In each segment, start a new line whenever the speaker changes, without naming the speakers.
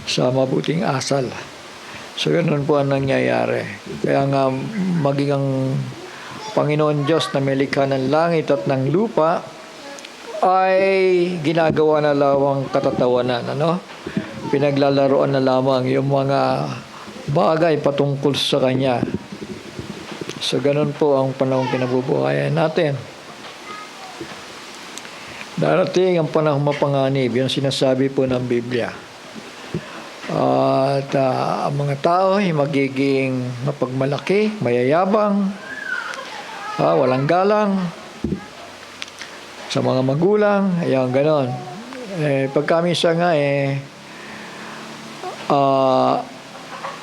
sa mabuting asal. So, ganun po ang nangyayari. Kaya nga, maging ang Panginoon Diyos na may likha ng langit at ng lupa ay ginagawa na lamang katatawanan, ano? Pinaglalaroan na lamang yung mga bagay patungkol sa Kanya. So, ganun po ang panahong kinabubuhayan natin. Darating ang panahong mapanganib, yung sinasabi po ng Biblia. At ang mga tao ay magiging mapagmalaki, mayayabang, walang galang sa mga magulang, ayan, ganon. Pagkamisa nga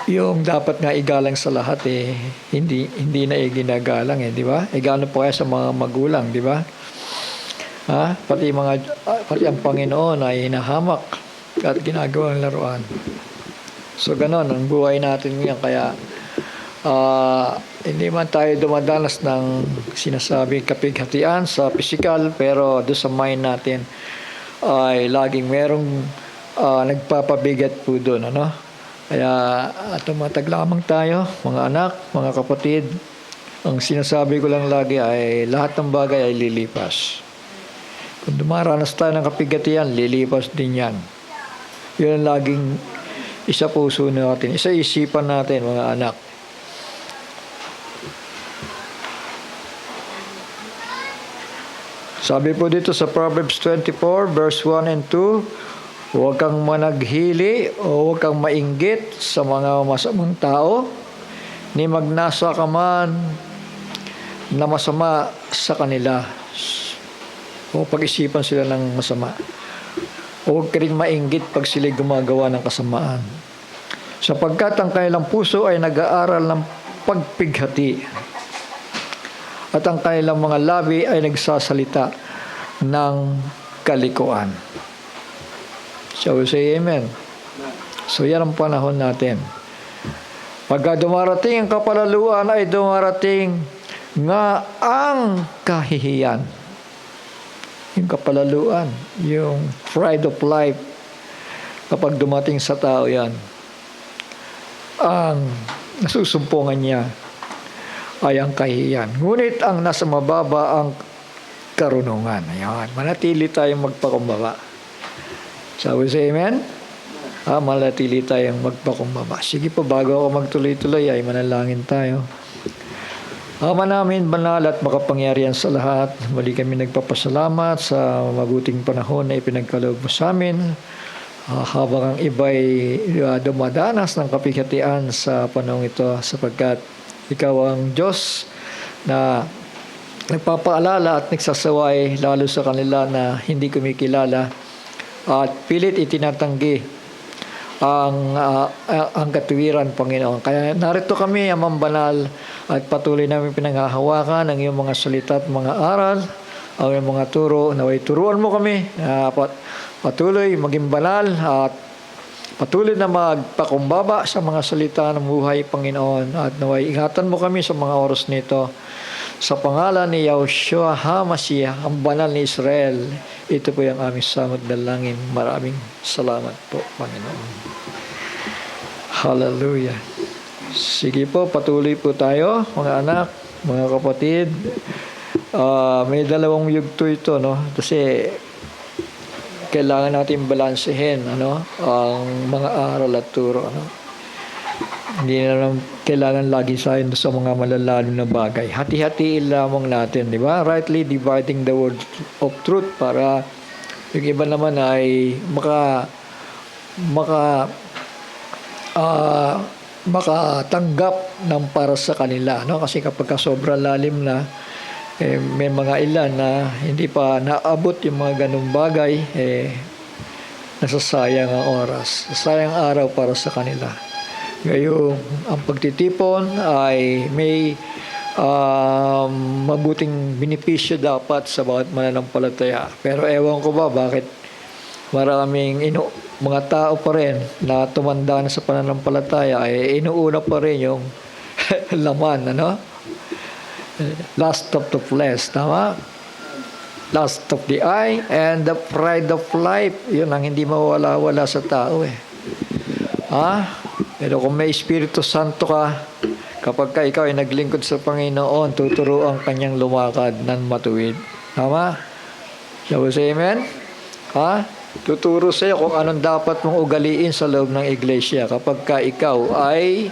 yung dapat nga igalang sa lahat hindi na ginagalang di ba? Gano pa kaya sa mga magulang, di ba? Pati ang Panginoon ay hinahamak at ginagawang laruan. So ganon ang buhay natin ngayon. Kaya hindi man tayo dumadanas ng sinasabing kapighatian sa physical, pero doon sa mind natin ay laging merong nagpapabigat po doon, ano? Kaya tumatag lamang tayo, mga anak, mga kapatid. Ang sinasabi ko lang lagi ay lahat ng bagay ay lilipas. Kung dumaranas tayo ng kapighatian, lilipas din yan. Yun ang laging isa puso natin, isa isipan natin, mga anak. Sabi po dito sa Proverbs 24, verse 1 and 2, huwag kang managhili o huwag kang mainggit sa mga masamang tao, ni magnasa ka man na masama sa kanila. O pag-isipan sila ng masama. Huwag ka rin mainggit pag sila gumagawa ng kasamaan. Sapagkat ang kanilang puso ay nag-aaral ng pagpighati. At ang kanilang mga labi ay nagsasalita ng kalikuan. Shall we say amen? So yan ang panahon natin. Pagka dumarating ang kapalaluan ay dumarating nga ang kahihiyan. Yung kapalaluan, yung pride of life, kapag dumating sa tao yan, ang nasusumpungan niya ay ang kahihiyan. Ngunit ang nasa mababa ang karunungan. Ayan. Manatili tayong magpakumbaba. Shall we say amen? Manatili tayong magpakumbaba. Sige po, bago ako magtuloy-tuloy ay manalangin tayo. Ama namin, banal at makapangyarihan sa lahat, muli kami nagpapasalamat sa mabuting panahon na ipinagkaloob mo sa amin. Habang ang iba'y dumadanas ng kapighatian sa panahon ito, sapagkat ikaw ang Diyos na nagpapaalala at nagsasaway lalo sa kanila na hindi kumikilala at pilit itinatanggi ang katuwiran, Panginoon. Kaya narito kami, Amang Banal, at patuloy namin pinanghahawakan ang iyong mga salita at mga aral, ang iyong mga turo. Naway turuan mo kami, patuloy maging banal at patuloy na magpakumbaba sa mga salita ng buhay, Panginoon. At naway ingatan mo kami sa mga oras nito. Sa pangalan ni Yahushua HaMashiach, ang banal ni Israel, ito po yung aming samot dalangin. Maraming salamat po, Panginoon. Hallelujah. Sige po, patuloy po tayo, mga anak, mga kapatid. May dalawang yugto ito, no? Kasi kailangan natin balansehin, ano, ang mga aral at turo, ano. Hindi na lang kailangan lagi sa mga malalalim na bagay. Hati-hatiin lamang natin, di ba? Rightly dividing the word of truth, para yung iba naman ay makatanggap ng para sa kanila, no? Kasi kapag sobrang lalim na, may mga ilan na hindi pa naabot yung mga ganung bagay, nasasayang ang oras, nasasayang araw para sa kanila. Ngayon, ang pagtitipon ay may mabuting benepisyo dapat sa bawat mananampalataya. Pero ewan ko ba bakit maraming mga tao pa rin na tumanda na sa pananampalataya ay inuuna pa rin yung laman, ano? Lust of the flesh, tama? Lust of the eye and the pride of life. Yun ang hindi mawala-wala sa tao, Pero kung may Espiritu Santo ka, kapag ka ikaw ay naglingkod sa Panginoon, tuturuan kanyang lumakad ng matuwid. Tama? Shall we say amen? Tuturo sa iyo kung anong dapat mong ugaliin sa loob ng iglesia kapag ka ikaw ay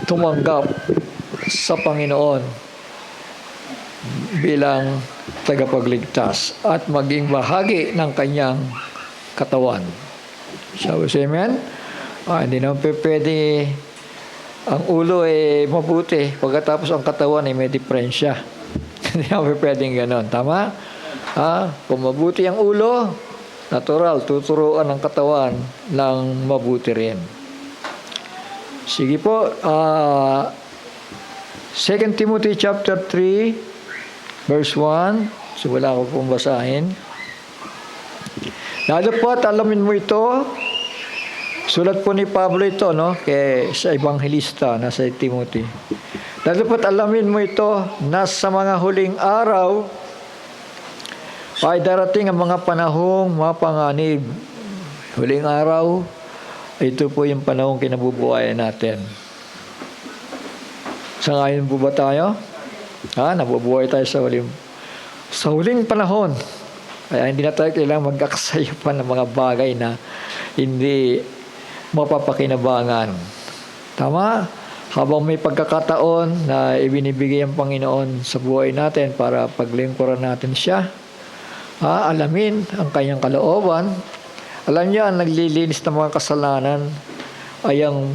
tumanggap sa Panginoon bilang tagapagligtas at maging bahagi ng kanyang katawan. Shall we say amen? Hindi naman pwede ang ulo ay mabuti pagkatapos ang katawan ay may diferensya. Hindi naman pwedeng ganon. Tama? Kung mabuti ang ulo, natural, tuturuan ng katawan ng mabuti rin. Sige po, 2 Timothy chapter 3, verse 1. So wala ko pong basahin. Lalo po at alamin mo ito, sulat po ni Pablo ito, sa Ebanghelista, nasa Timothy. Lalo po at alamin mo ito, na sa mga huling araw, ay darating ang mga panahong mapanganib. Huling araw, ito po yung panahong kinabubuhayan natin. Sangayon po ba tayo? Nabubuhay tayo sa huling panahon. Kaya hindi na tayo kailangang mag-aksayo pa ng mga bagay na hindi mapapakinabangan. Tama? Habang may pagkakataon na ibinibigay ang Panginoon sa buhay natin para paglingkuran natin siya, alamin ang kanyang kalooban. Alam niyo, ang naglilinis ng mga kasalanan ay ang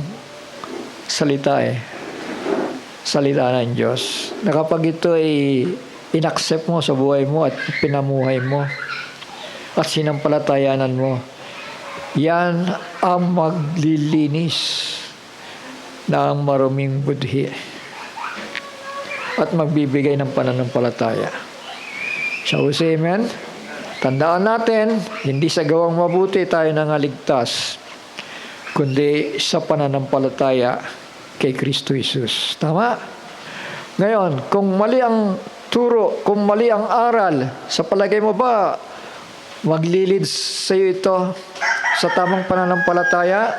salita salita ng Diyos. Na kapag ito ay inaccept mo sa buhay mo at pinamuhay mo at sinampalatayanan mo, yan ang maglilinis ng maruming budhi at magbibigay ng pananampalataya. Shall we say amen? Tandaan natin, hindi sa gawang mabuti tayo nangaligtas, kundi sa pananampalataya kay Kristo Jesus. Tama? Ngayon, kung mali ang turo, kung mali ang aral, sa palagay mo ba, maglilid sa iyo ito sa tamang pananampalataya?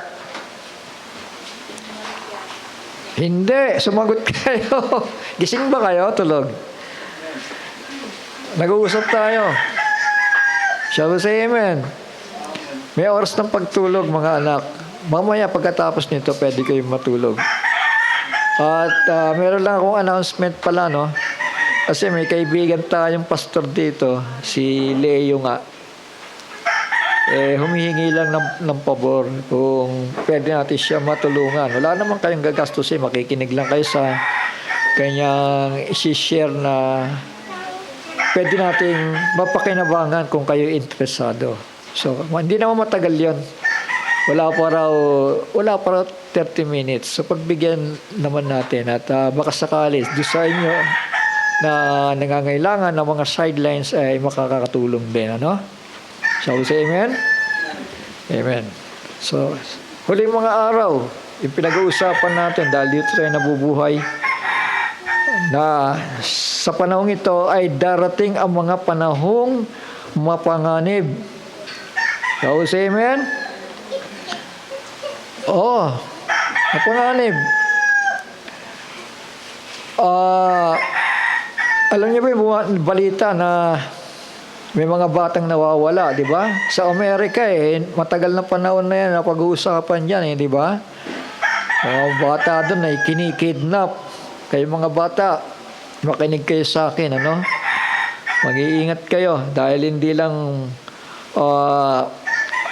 Hindi. Sumagot kayo. Gising ba kayo? Tulog. Nag-uusap tayo. Shall we say amen? May oras ng pagtulog, mga anak. Mamaya pagkatapos nito, pwede kayong matulog. At meron lang akong announcement pala, Kasi may kaibigan tayong pastor dito, si Leo nga. Humihingi lang ng pabor kung pwede natin siya matulungan. Wala naman kayong gagastusin, makikinig lang kayo sa kanyang isi-share na pwede nating mapakinabangan kung kayo interesado. So, hindi naman matagal yon. Wala pa raw 30 minutes. So, pagbigyan naman natin at baka sakali, doon sa inyo na nangangailangan ng mga sidelines ay makakatulong din. Shall we say amen? Amen. So, huling mga araw, yung pinag-uusapan natin dahil dito tayo nabubuhay, na sa panahong ito ay darating ang mga panahong mapanganib. Shall we say amen? Mapanganib. Alam niyo ba yung balita na may mga batang nawawala, di ba? Sa Amerika matagal na panahon na yan na pag-uusapan yan, di ba? Mga bata doon ay kinikidnap. Kayo mga bata, makinig kayo sa akin, Mag-iingat kayo dahil hindi lang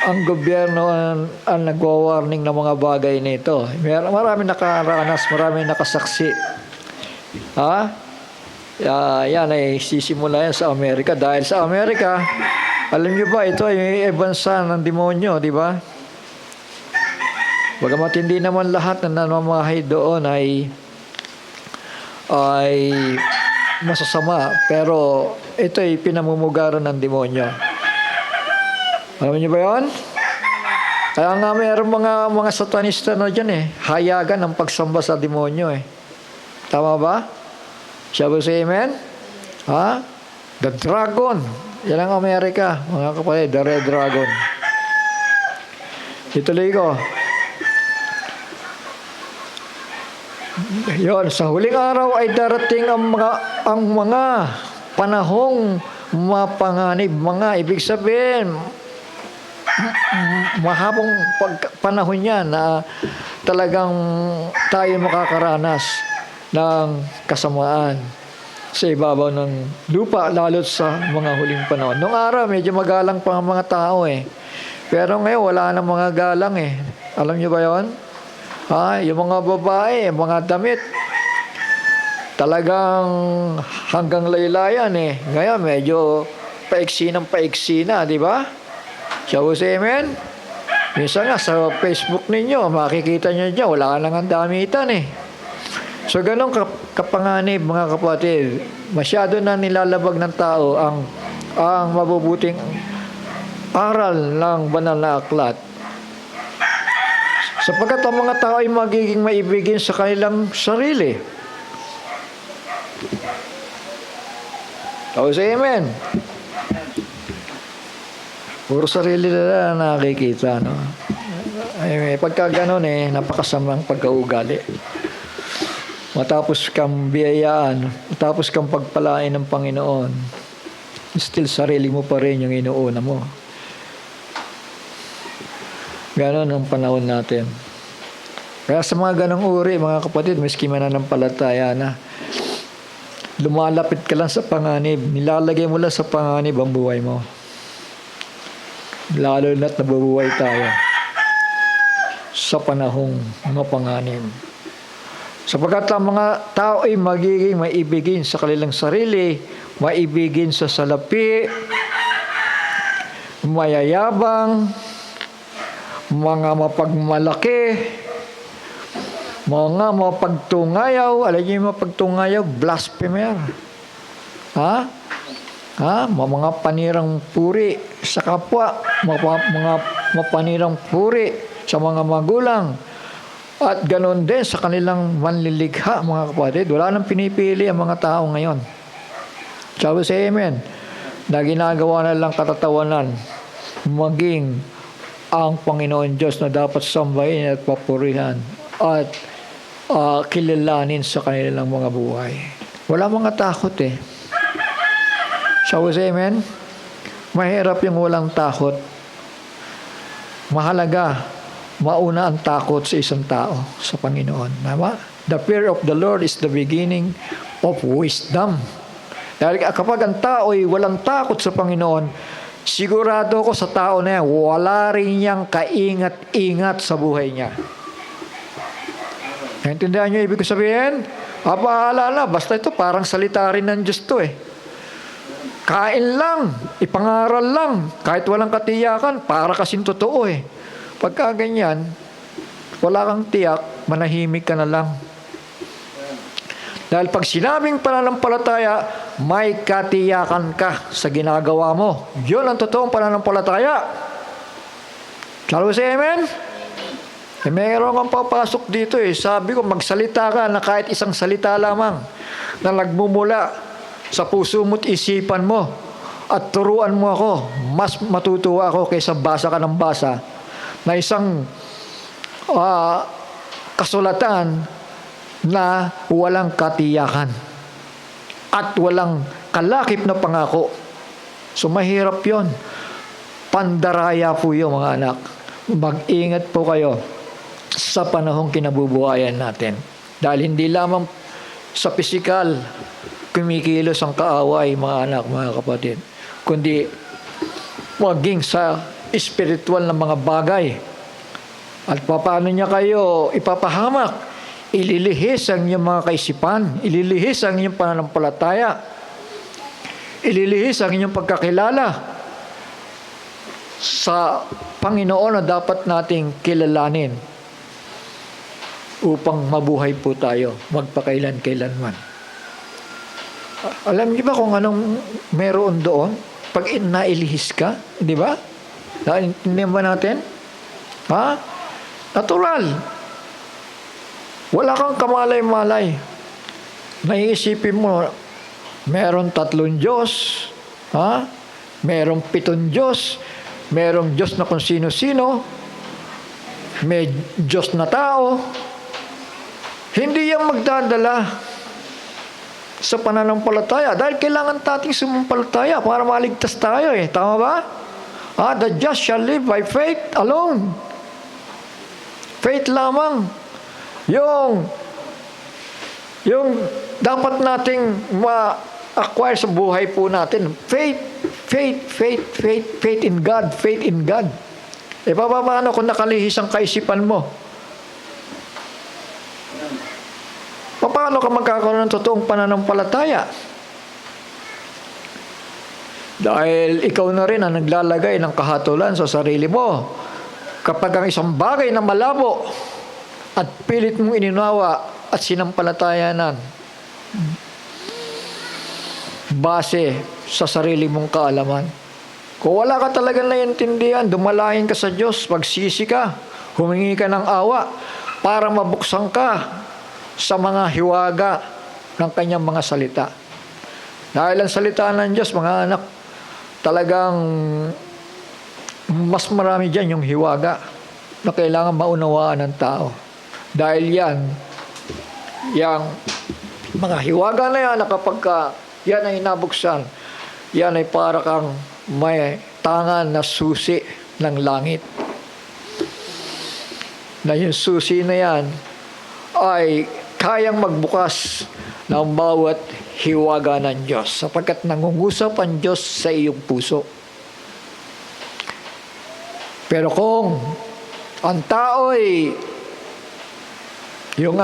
ang gobyerno ang nagwa-warning ng mga bagay nito. Marami nakaranas, marami nakasaksi. Yan ay sisimula yan sa Amerika. Dahil sa Amerika, alam niyo ba, ito ay bansa ng demonyo, di ba? Bagamat hindi naman lahat na namamahay doon ay masasama, pero ito ay pinamumugaran ng demonyo. Alam niyo ba yun? Kaya nga mayroong mga satanista na dyan hayagan ng pagsamba sa demonyo Tama ba? Shall we say amen? The dragon. Yan ang Amerika, mga kapatid, the red dragon. Ituloy ko. Yon, sa huling araw ay darating ang mga panahong mapanganib. Mga ibig sabihin, mahabang panahon yan na talagang tayo makakaranas ng kasamaan sa ibabaw ng lupa, lalo sa mga huling panahon. Noong araw, medyo magalang pa ang mga tao eh. Pero ngayon, wala nang mga galang eh. Alam niyo ba yon? Yung mga babae, mga damit, talagang hanggang laylayan eh. Ngayon, medyo paiksi na, di ba? Shall we say amen? Minsan nga sa Facebook ninyo, makikita nyo dyan, wala ka lang ang damitan eh. So ganun kapanganib mga kapatid, masyado na nilalabag ng tao ang mabubuting aral ng banal na aklat. Sapagkat ang mga tao ay magiging maibigin sa kanilang sarili. Shall we say amen? Puro sarili na nakikita, no? Ay, pagka ganun napakasamang pagkaugali. Matapos kang biyayaan, matapos kang pagpalain ng Panginoon, still sarili mo pa rin yung inuuna mo. Ganon ang panahon natin. Kaya sa mga ganong uri, mga kapatid, miski mananampalataya na, lumalapit ka lang sa panganib, nilalagay mo lang sa panganib ang buhay mo. Lalo na't nabubuhay tayo sa panahong mapanganib. Sapagkat ang mga tao ay magiging maibigin sa kanilang sarili, maibigin sa salapi, mayayabang, mga mapagmalaki, mga mapagtungayaw. Alam niyo yung mapagtungayaw? Blasphemer. Mga panirang puri sa kapwa, mga mapanirang puri sa mga magulang, at ganoon din sa kanilang manlilikha, mga kapatid. Wala nang pinipili ang mga tao ngayon. Sabi sa amen, na ginagawa na lang katatawanan maging ang Panginoon Diyos na dapat sambahin at papurihan at kilalanin sa kanilang mga buhay. Wala mga takot eh. Shall we say amen? Mahirap yung walang takot. Mahalaga, mauna ang takot sa isang tao, sa Panginoon. Tama? The fear of the Lord is the beginning of wisdom. Dahil kapag ang tao ay walang takot sa Panginoon, sigurado ko sa tao na yan, wala rin niyang kaingat-ingat sa buhay niya. Naintindihan niyo ibig sabihin? Bahala na, basta ito parang salita rin ng Diyos to eh. Kain lang, ipangaral lang, kahit walang katiyakan, para kasing totoo eh. Pagka ganyan, wala kang tiyak, manahimik ka na lang. Dahil pag sinabing pananampalataya, may katiyakan ka sa ginagawa mo. Yun ang totoong pananampalataya. Shall we say amen? Mayroon kang papasok dito eh. Sabi ko, magsalita ka na kahit isang salita lamang na nagmumula sa puso mo't isipan mo at turuan mo ako. Mas matutuwa ako kaysa basa ka ng basa na isang kasulatan na walang katiyakan at walang kalakip na pangako. So mahirap yon. Pandaraya po yun, mga anak. Mag-ingat po kayo sa panahong kinabubuhayan natin. Dahil hindi lamang sa pisikal kumikilos ang kaaway, mga anak, mga kapatid, kundi maging sa espiritual na mga bagay. At paano niya kayo ipapahamak? Ililihis ang inyong mga kaisipan, ililihis ang inyong pananampalataya, ililihis ang inyong pagkakilala sa Panginoon na dapat nating kilalanin upang mabuhay po tayo magpakailan-kailanman. Alam niyo ba kung anong meron doon? Pag nailihis ka, di ba? Naintindihan ba natin? Natural. Wala kang kamalay-malay. Naiisipin mo, meron 3 Diyos, merong 7 Diyos, merong Diyos na kung sino-sino, may Diyos na tao, hindi yan magdadala sa pananampalataya dahil kailangan tating sumampalataya para maligtas tayo eh. Tama ba? The just shall live by faith alone. Faith lamang. Yung dapat nating ma-acquire sa buhay po natin. Faith in God. Faith in God. E paano kung nakalihis ang kaisipan mo? Paano ka magkakaroon ng totoong pananampalataya? Dahil ikaw na rin ang naglalagay ng kahatulan sa sarili mo. Kapag ang isang bagay na malabo at pilit mong ininawa at sinampalatayanan base sa sarili mong kaalaman. Kung wala ka talagang naiintindihan, dumalahin ka sa Diyos, pagsisi ka, humingi ka ng awa para mabuksan ka sa mga hiwaga ng kanyang mga salita. Dahil ang salita ng Diyos, mga anak, talagang mas marami dyan yung hiwaga na kailangan maunawaan ng tao. Dahil yung mga hiwaga na yan, na kapag yan ay nabuksan, yan ay para kang may tangan na susi ng langit. Na yung susi na yan ay kayang magbukas ng bawat hiwaga ng Diyos sapagkat nangungusap ang Diyos sa iyong puso. Pero kung ang tao'y yung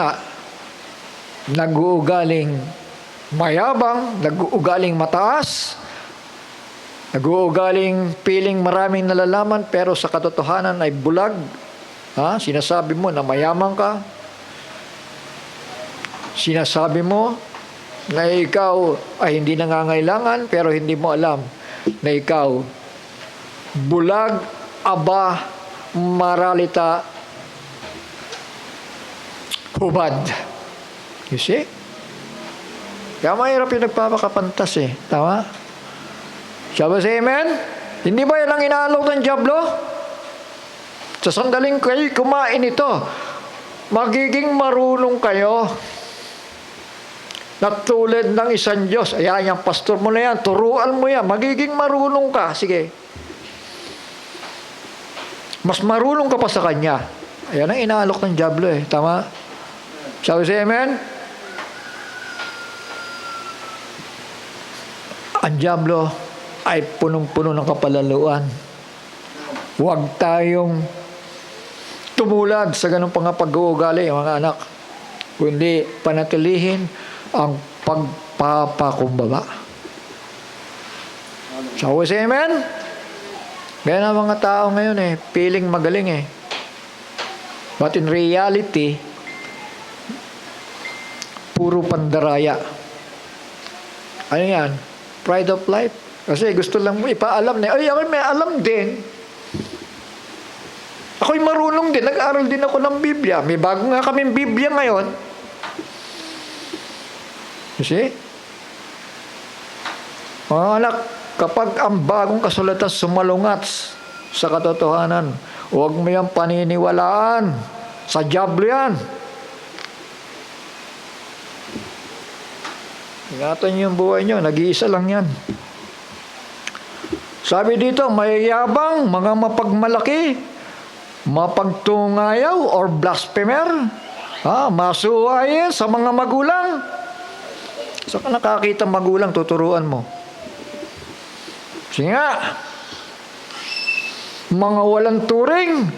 nag-uugaling mayabang, nag-uugaling mataas, nag-uugaling piling maraming nalalaman pero sa katotohanan ay bulag, sinasabi mo na mayaman ka, sinasabi mo na ikaw ay hindi nangangailangan pero hindi mo alam na ikaw bulag, aba, maralita, hubad. You see? Kaya mahirap yung nagpapakapantas eh. Tama? Sabi sa amen? Hindi ba yan ang inaalok ng dyablo? Sa sandaling kayo kumain ito, magiging marunong kayo na tulad ng isang Diyos. Ayan, yung pastor mo na yan, turuan mo yan, magiging marunong ka. Sige. Mas marunong ka pa sa kanya. Ayan ang inaalok ng dyablo eh. Tama? Sabi sa amen? Ang dyablo ay punong-puno ng kapalaluan. Huwag tayong tumulad sa ganung pag-uugali, mga anak. Kundi panatilihin ang pagpapakumbaba. So, say amen? Kaya na mga tao ngayon feeling magaling But in reality, puro pandaraya. Ano yan? Pride of life. Kasi gusto lang mo ipaalam na, ay, ako may alam din. Ako'y marunong din. Nag-aaral din ako ng Biblia. May bago nga kaming Biblia ngayon. You see? Mga anak, kapag ang bagong kasulatan sumalungat sa katotohanan, huwag mo yung paniniwalaan. Sa dyablo yan. Ingatan niyo yung buhay niyo. Nag-iisa lang yan. Sabi dito, mayayabang, mga mapagmalaki, mapagtungayaw or blasphemer, masuwayin sa mga magulang. Saan ka nakakita magulang, tuturuan mo? Sige nga. Mga walang turing,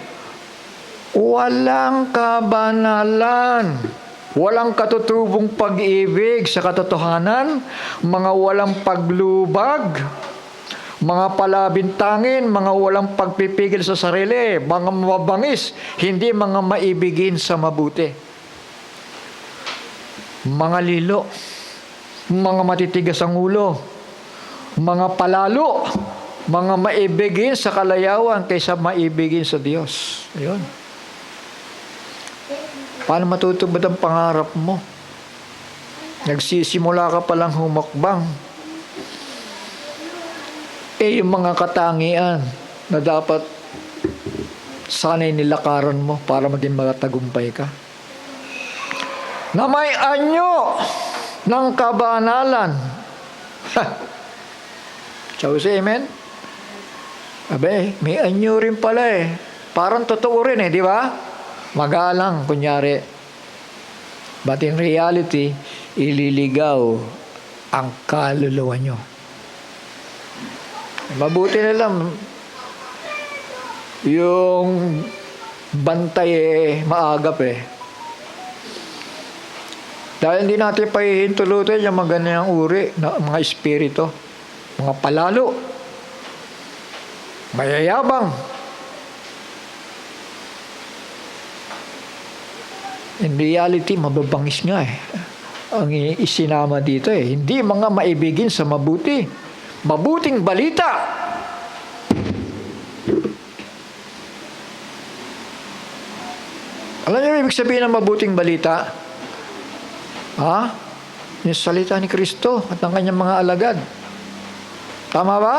walang kabanalan, walang katutubong pag-ibig sa katotohanan, mga walang paglubag, mga palabintangin, mga walang pagpipigil sa sarili, mga mabangis, hindi mga maibigin sa mabuti. Mga lilo, mga matitigas ang ulo, mga palalo, mga maibigin sa kalayawan kaysa maibigin sa Diyos. Ayun. Paano matutupad ang pangarap mo? Nagsisimula ka palang humakbang. Yung mga katangian na dapat Sana'y nilakaran mo para maging magatagumpay ka. Na may anyo ng kabanalan. So, say amen? Abe, may anyo rin pala eh. Parang totoo rin eh, di ba? Magalang, kunyari. But in reality, ililigaw ang kaluluwa nyo. Mabuti na lang yung bantay maagap eh. Dahil hindi natin pahihintulutin yung mga ganyang uri na mga espiritu, mga palalo, mayayabang. In reality, mababangis nga eh. Ang isinama dito eh. Hindi mga maibigin sa mabuti. Mabuting balita. Alam niyo ibig sabihin ng mabuting balita? Ha? Yung salita ni Kristo at ng kanyang mga alagad. Tama ba?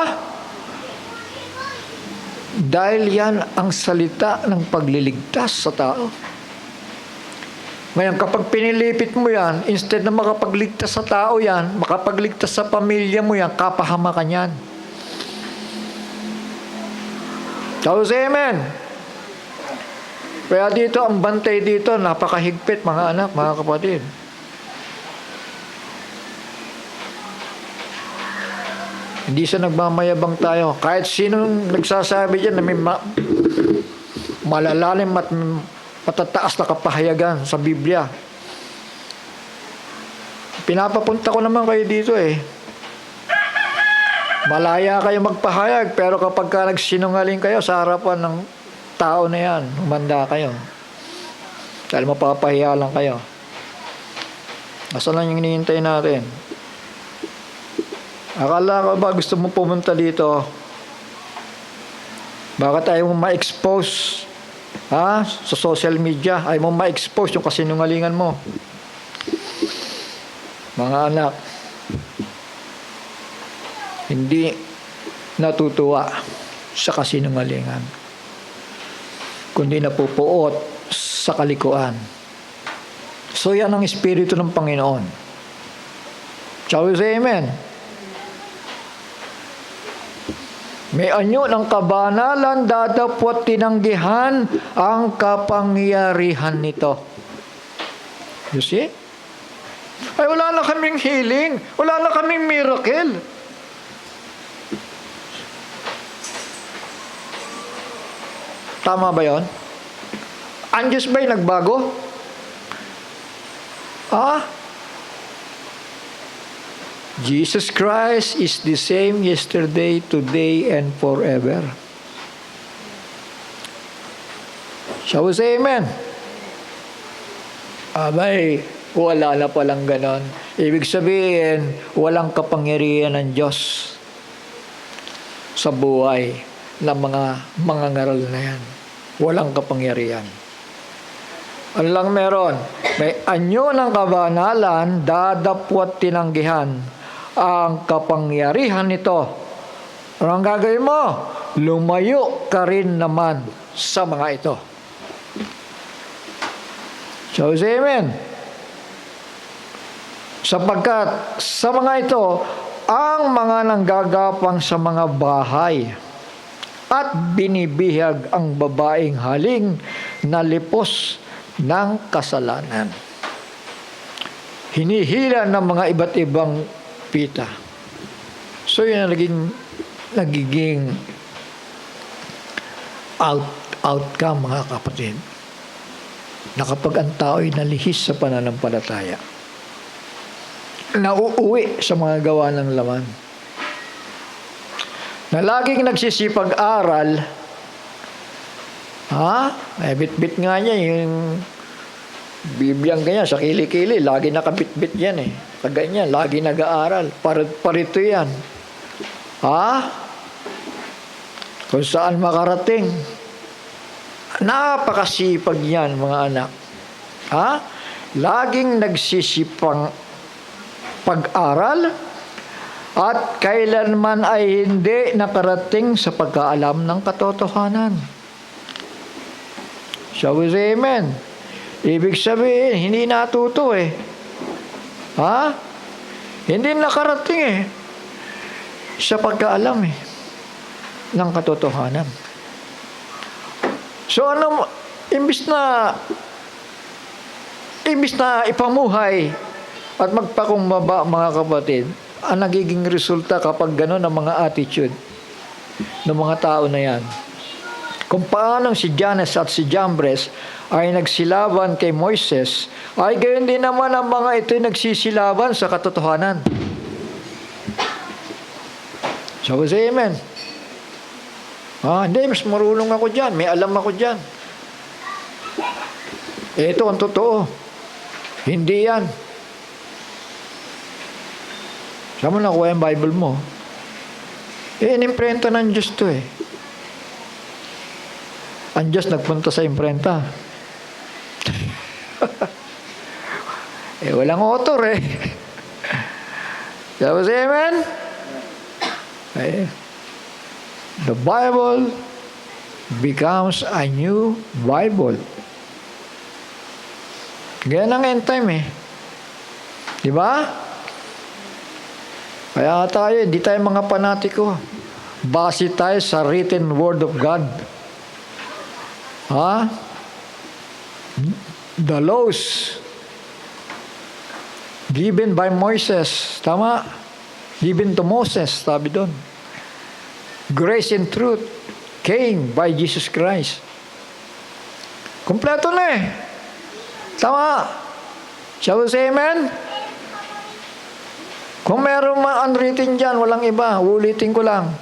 Dahil yan ang salita ng pagliligtas sa tao. Ngayon, kapag pinilipit mo yan, instead na makapagligtas sa tao yan, makapagligtas sa pamilya mo yan, kapahamakan yan. So, say amen. Kaya dito, ang bantay dito, napakahigpit mga anak, mga kapatid. Hindi sa nagmamayabang tayo. Kahit sinong nagsasabi dyan na may malalalim at matataas na kapahayagan sa Biblia. Pinapapunta ko naman kayo dito eh. Malaya kayo magpahayag, pero kapag ka nagsinungaling kayo sa harapan ng tao na yan, humanda kayo. Dahil mapapahiya lang kayo. Asa lang yung hinihintay natin? Akala ko ba gusto mo pumunta dito? Bakit ayaw mo ma-expose? Ha? Sa social media, ayaw mo ma-expose yung kasinungalingan mo. Mga anak, hindi natutuwa sa kasinungalingan, kundi napupuot sa kalikuan. So yan ang Espiritu ng Panginoon. Shall we say amen? May anyo ng kabanalan, dadapot tinanggihan ang kapangyarihan nito. You see? Ay, wala na kaming healing. Wala na kaming miracle. Tama ba yon? Ang Diyos ba'y nagbago? Jesus Christ is the same yesterday, today, and forever. Shall we say amen? Abay, wala na palang ganon. Ibig sabihin, walang kapangyarihan ng Diyos sa buhay ng mga mangangaral na yan. Walang kapangyarihan. Ano lang meron? May anyo ng kabanalan, dadapwat tinanggihan ang kapangyarihan nito. Ano ang gagawin mo? Lumayo ka rin naman sa mga ito. So, say amen. Sapagkat sa mga ito, ang mga nanggagapang sa mga bahay at binibihag ang babaeng haling na lipos ng kasalanan. Hinihila ng mga iba't ibang pita. So yun ang nagiging outcome, mga kapatid, na kapag ang tao ay nalihis sa pananampalataya, nauuwi sa mga gawa ng laman, na laging nagsisipag-aral, may bit-bit nga niya yung Bibliang ganyan, sa kili-kili, lagi nakabit-bit yan eh. Kaganyan, lagi nag-aaral. Parito yan. Kung saan makarating. Napakasipag yan, mga anak. Laging nagsisipang pag-aral at kailanman ay hindi nakarating sa pagkaalam ng katotohanan. Shall we say amen? Ibig sabihin, hindi natuto eh. Ha? Hindi nakarating eh. Sa pagkaalam eh. Ng katotohanan. So ano, imbis na ipamuhay at magpakumbaba mga kapatid, ang nagiging resulta kapag gano'n ang mga attitude ng mga tao na yan. Kung paano si Jannes at si Jambres ay nagsilaban kay Moises, ay gayon din naman ang mga ito'y nagsisilaban sa katotohanan. So, say amen. Hindi, mas marunong ako dyan. May alam ako dyan. Ito ang totoo. Hindi yan. Saan mo nakuha yung Bible mo? Inimprenta ng Diyos to eh. Ang Diyos nagpunta sa imprenta. Walang author eh. Sabi sa amen? The Bible becomes a new Bible. Ganyan ang end time eh. Diba? Kaya tayo, hindi tayo mga panatiko. Base tayo sa written word of God. The laws given by Moses. Tama? Given to Moses, sabi doon. Grace and truth came by Jesus Christ. Kompleto na eh. Tama? Shall we say amen? Kung meron man unwritten dyan, walang iba. Ulitin ko lang.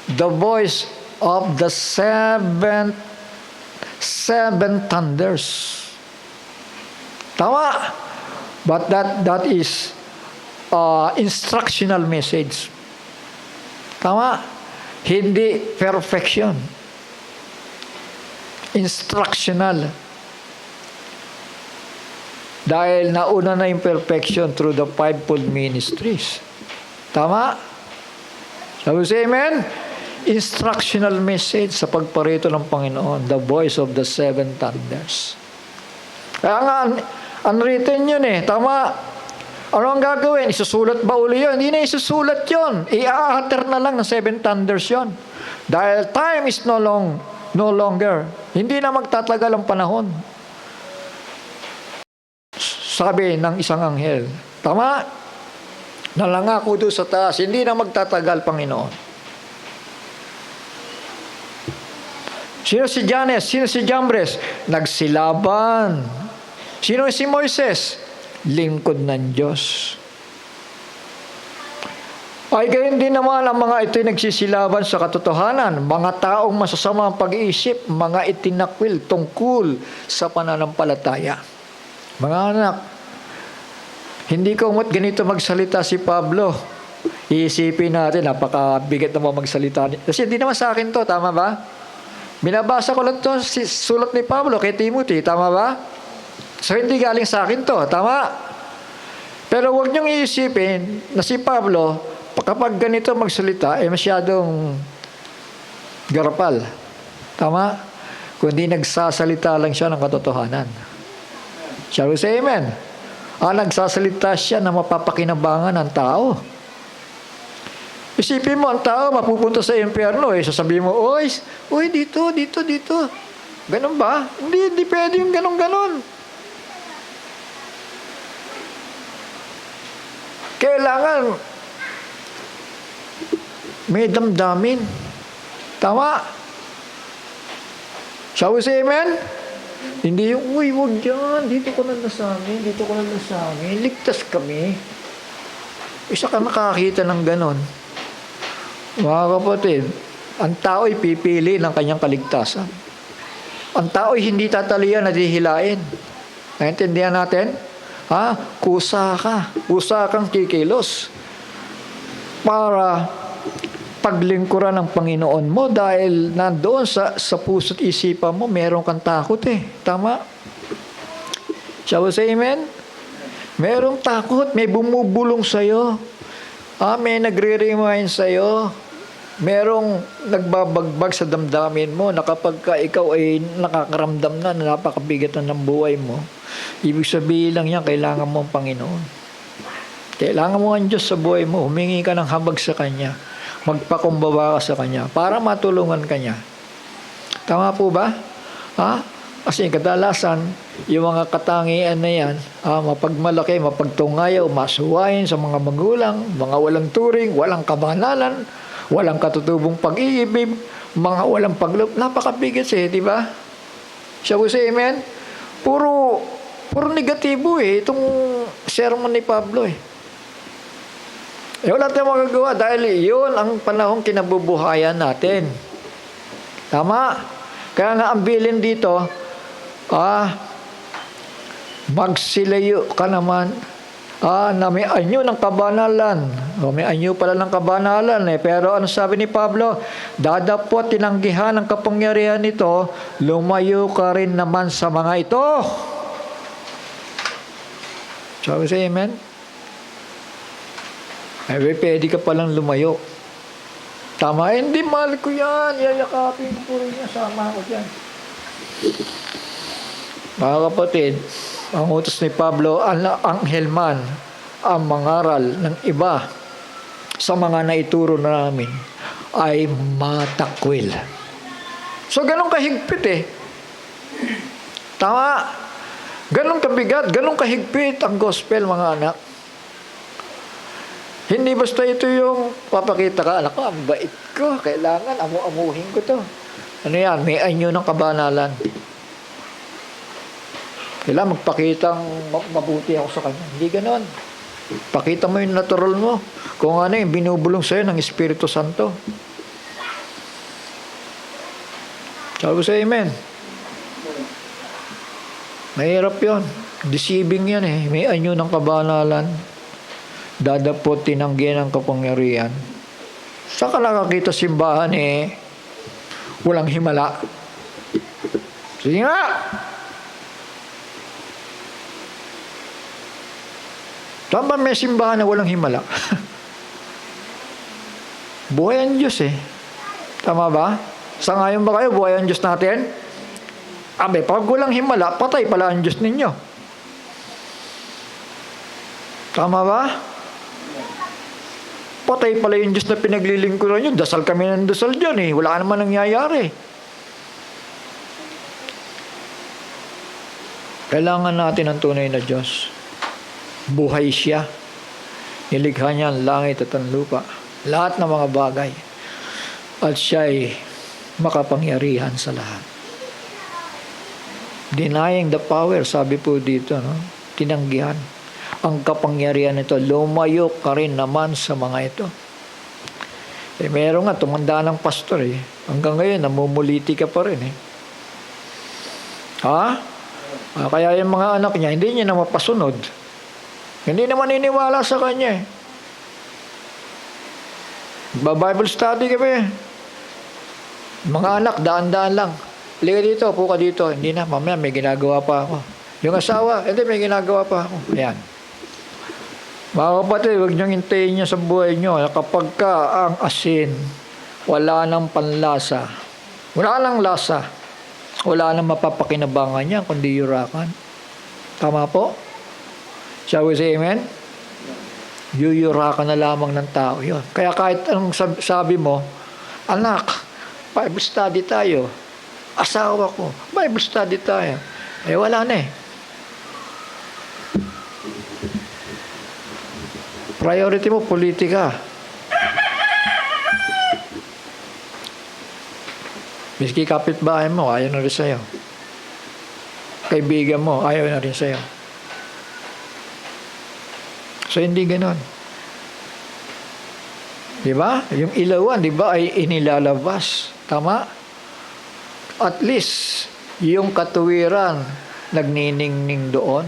The voice of the seven thunders. Tama? But that is instructional message. Tama? Hindi perfection. Instructional. Dahil nauna na yung perfection through the fivefold ministries. Tama? Sabi say amen? Instructional message sa pagparito ng Panginoon. The voice of the seven thunders. Kaya nga, unwritten yun eh. Tama? Ano ang gagawin? Isusulat ba uli yun? Hindi na isusulat yun. I-a-utter na lang ng seven thunders yun. Dahil time is no longer. Hindi na magtatagal ang panahon. Sabi ng isang anghel. Tama? Nalangako doon sa taas. Hindi na magtatagal, Panginoon. Sino si Jannes? Sino si Jambres? Nagsilaban. Sino si Moises? Lingkod ng Diyos. Ay gayon din naman ang mga ito'y nagsisilaban sa katotohanan, mga taong masasama ang pag-iisip, mga itinakwil tungkol sa pananampalataya. Mga anak, hindi ko umot ganito magsalita si Pablo. Iisipin natin, napakabigat naman magsalita. Kasi hindi naman sa akin to, tama ba? Binabasa ko lang to, sulat ni Pablo kay Timothy, tama ba? So, hindi galing sa akin to. Tama? Pero huwag niyong iisipin na si Pablo, kapag ganito magsalita, masyadong garapal. Tama? Kundi nagsasalita lang siya ng katotohanan. Shall we say amen? Nagsasalita siya na mapapakinabangan ng tao. Isipin mo, ang tao mapupunta sa impyerno. Sasabihin mo, Uy, dito. Ganun ba? Hindi pwede yung ganon. Kailangan may damdamin. Tama? Shall we say amen? Hindi yung, huwag dyan. Dito ko lang na sa amin. Ligtas kami. Isa ka makakita ng ganon. Mga kapatid, ang tao'y pipili ng kanyang kaligtasan. Ang tao'y hindi tatalian na dihilain. Naintindihan natin? Kusa kang kikilos para paglingkuran ng Panginoon mo dahil nandoon sa puso't isipan mo meron kang takot eh. Tama? Shall we say amen? Merong takot, may bumubulong sa'yo. May nagre-remind sa'yo. merong nagbabagbag sa damdamin mo na kapag ka ikaw ay nakakaramdam na napakabigat na ng buhay mo, ibig sabihin lang yan, kailangan mo ang Panginoon. Kailangan mo ang Diyos sa buhay mo. Humingi ka ng habag sa Kanya. Magpakumbaba ka sa Kanya para matulungan ka niya. Tama po ba? Ha? Kasi kadalasan, yung mga katangian na yan, mapagmalaki, mapagtungayaw, masuwayin sa mga magulang, mga walang turing, walang kabanalan, walang katutubong pag-iibig, mga walang paglup. Napakabigat di ba? Shall we say amen? Puro negatibo itong sermon ni Pablo wala tayong magagawa dahil yun ang panahong kinabubuhayan natin. Tama? Kaya nga ang bilin dito, magsilayo ka naman na may anyo ng kabanalan. May anyo pala ng kabanalan Pero ano sabi ni Pablo? Dadapot tinanggihan ng kapangyarihan nito, lumayo ka rin naman sa mga ito. Shall we say amen? Pwede ka palang lumayo. Tama, hindi mahal ko yan. Yayakapin ko rin niya. Sama ko dyan. Mga kapatid, ang utos ni Pablo, ang anghel man, ang mangaral ng iba sa mga naituro na namin ay matakwil. So, ganun kahigpit Tama. Ganun kabigat, ganun kahigpit ang gospel, mga anak. Hindi basta ito yung papakita ka, anak ko, ang bait ko, kailangan amu-amuhin ko to. Ano yan? May anyo ng kabanalan. Kailangan magpakitang mabuti ako sa kanya. Hindi ganon. Pakita mo yung natural mo. Kung ano yung binubulong sa'yo ng Espiritu Santo. Sabi ko sa amen. Mahirap yun. Deceiving yan May anyo ng kabanalan. Dadapot tinanggihan ng kapangyarihan. Saan ka nakakita simbahan walang himala? Sige nga! Tama may simbahan na walang himala? Buhay ang Diyos Tama ba? Sangayon ba kayo buhay ang Diyos natin? Pag walang himala, patay pala ang Diyos ninyo. Tama ba? Patay pala yung Diyos na pinaglilingkuran nyo. Dasal kami ng dasal dyan Wala naman nangyayari. Kailangan natin ang tunay na Diyos. Buhay siya. Nilikha niya ang langit at ang lupa. Lahat ng mga bagay. At siya ay makapangyarihan sa lahat. Denying the power, sabi po dito, tinanggihan ang kapangyarihan nito, lumayo ka rin naman sa mga ito. Meron nga, tumanda ng pastor Hanggang ngayon, namumuliti ka pa rin Kaya yung mga anak niya, hindi niya na mapasunod. Hindi naman niniwala sa kanya Bible study kami. Mga anak, daan-daan lang. Liga dito, puka dito. Hindi na, mamaya may ginagawa pa ako. Yung asawa, hindi, may ginagawa pa ako. Ayan. Mga kapatid, huwag niyong hintayin niya sa buhay niyo. Kapag ka ang asin, wala nang panlasa, wala nang lasa, wala nang mapapakinabangan niya, kundi yurakan. Tama po? Shall we say amen? Yuyurakan na lamang ng tao yun. Kaya kahit anong sabi mo, anak, Bible study tayo. Asawa ko, Bible study tayo. Wala na Priority mo, politika. Miski kapitbahay mo, ayaw na rin sa'yo. Kaibigan mo, ayaw na rin sa'yo. So, hindi ganon. Diba? Yung ilawan, diba, ay inilalabas. Tama? At least, yung katuwiran, nagniningning doon.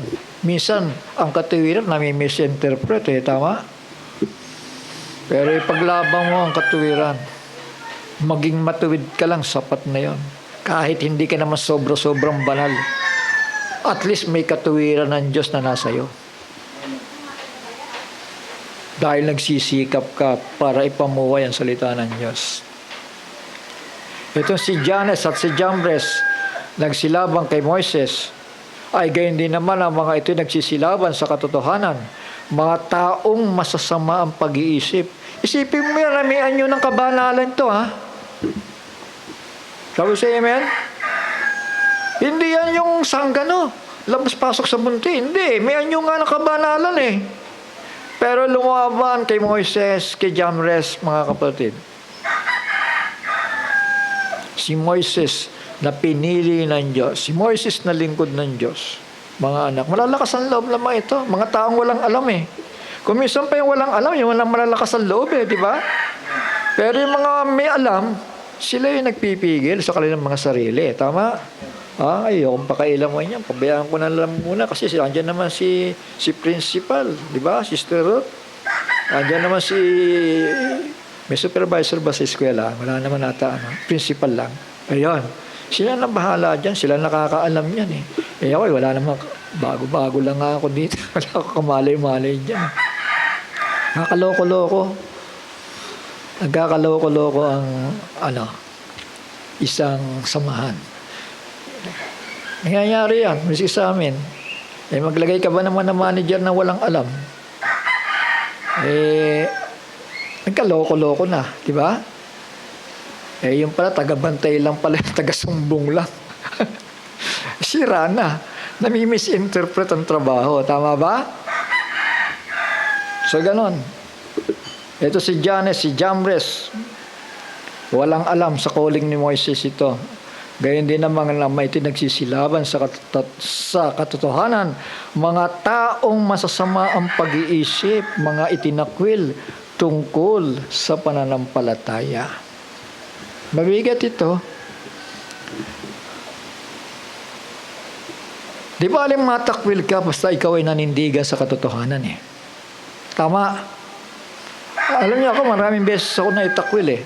Minsan, ang katuwiran nami-misinterpret tama? Pero ipaglaban mo ang katuwiran. Maging matuwid ka lang, sapat na yon. Kahit hindi ka naman sobra-sobrang banal. At least may katuwiran ng Diyos na nasa iyo. dahil nagsisikap ka para ipamuhay ang salita ng Diyos. Ito si Jannes at si Jambres nagsilabang kay Moises, ay gayon din naman ang mga ito nagsisilaban sa katotohanan, mga taong masasama ang pag-iisip. Isipin mo yan, ramihan nyo ng kabanalan to, ha? Sabi sa amen? Hindi yan yung sanggano, labas-pasok sa bunti. Hindi, may anyo nga ng kabanalan eh. Pero lumaban kay Moises, kay Jambres, mga kapatid. Si Moises na pinili ng Diyos. Si Moises na lingkod ng Diyos. Mga anak, malalakas ang loob naman ito. Mga taong walang alam eh. Kung minsan pa yung walang alam, yung walang malalakas ang loob eh, di ba? Pero yung mga may alam, sila yung nagpipigil sa kanilang mga sarili. Tama? Ayokong pakailan mo yan. Pabayaan ko na lang muna kasi andyan naman si principal, di ba? Sister Ruth. Andyan naman si may supervisor ba sa eskwela? Wala naman ata, principal lang. Ayun. Sila na bahala dyan. Sila nakakaalam yan eh. Ako wala naman, bago-bago lang ako dito. Wala ako kamalay-malay dyan. Nakakaloko-loko. Nagkakaloko-loko ang isang samahan. Nangyayari yan. Misi sa amin. Maglagay ka ba naman ng manager na walang alam? Nagkaloko-loko na, di ba? Yung pala, taga-bantay lang pala, taga-sumbong lang. Sira na. Nami-misinterpret ang trabaho. Tama ba? So, ganon. Ito si Jannes, si Jambres. Walang alam sa calling ni Moises ito. Gayon din naman may nagsisilaban sa katotohanan. Mga taong masasama ang pag-iisip, mga itinakwil tungkol sa pananampalataya. Mabigat ito. Di ba aling matakwil ka basta ikaw ay nanindigan sa katotohanan eh. Tama. Alam niyo ako, maraming beses ako na itakwil eh.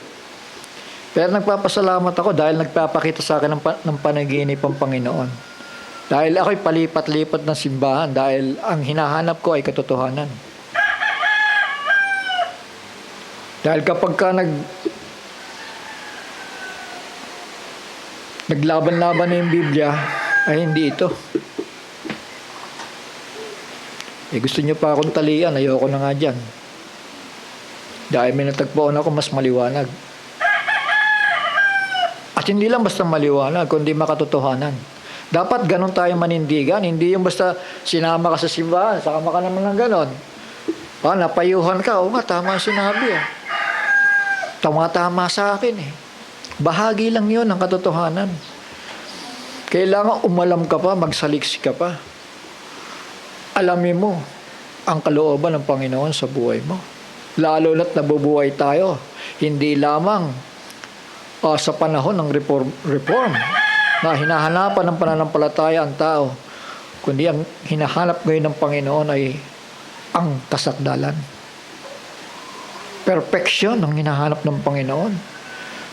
Pero nagpapasalamat ako dahil nagpapakita sa akin ng panaginip ang Panginoon. Dahil ako'y palipat-lipat ng simbahan dahil ang hinahanap ko ay katotohanan. Dahil kapag ka naglaban-laban na yung Biblia, ay hindi ito. Gusto nyo pa akong talian, ayoko na nga dyan. Dahil may natagpuan ako mas maliwanag. At hindi lang basta maliwanag, kundi makatotohanan. Dapat ganun tayo manindigan, hindi yung basta sinama ka sa simbahan, sakama ka naman ng ganon. Napayuhan ka, o nga, tama ang sinabi ah. Tama sa akin eh. Bahagi lang yun ng katotohanan. Kailangan umalam ka pa, magsaliksi ka pa. Alamin mo ang kalooban ng Panginoon sa buhay mo. Lalo na't nabubuhay tayo. Hindi lamang sa panahon ng reform na hinahanapan ng pananampalataya ang tao, kundi ang hinahanap ngayon ng Panginoon ay ang kasakdalan. Perfection ang hinahanap ng Panginoon.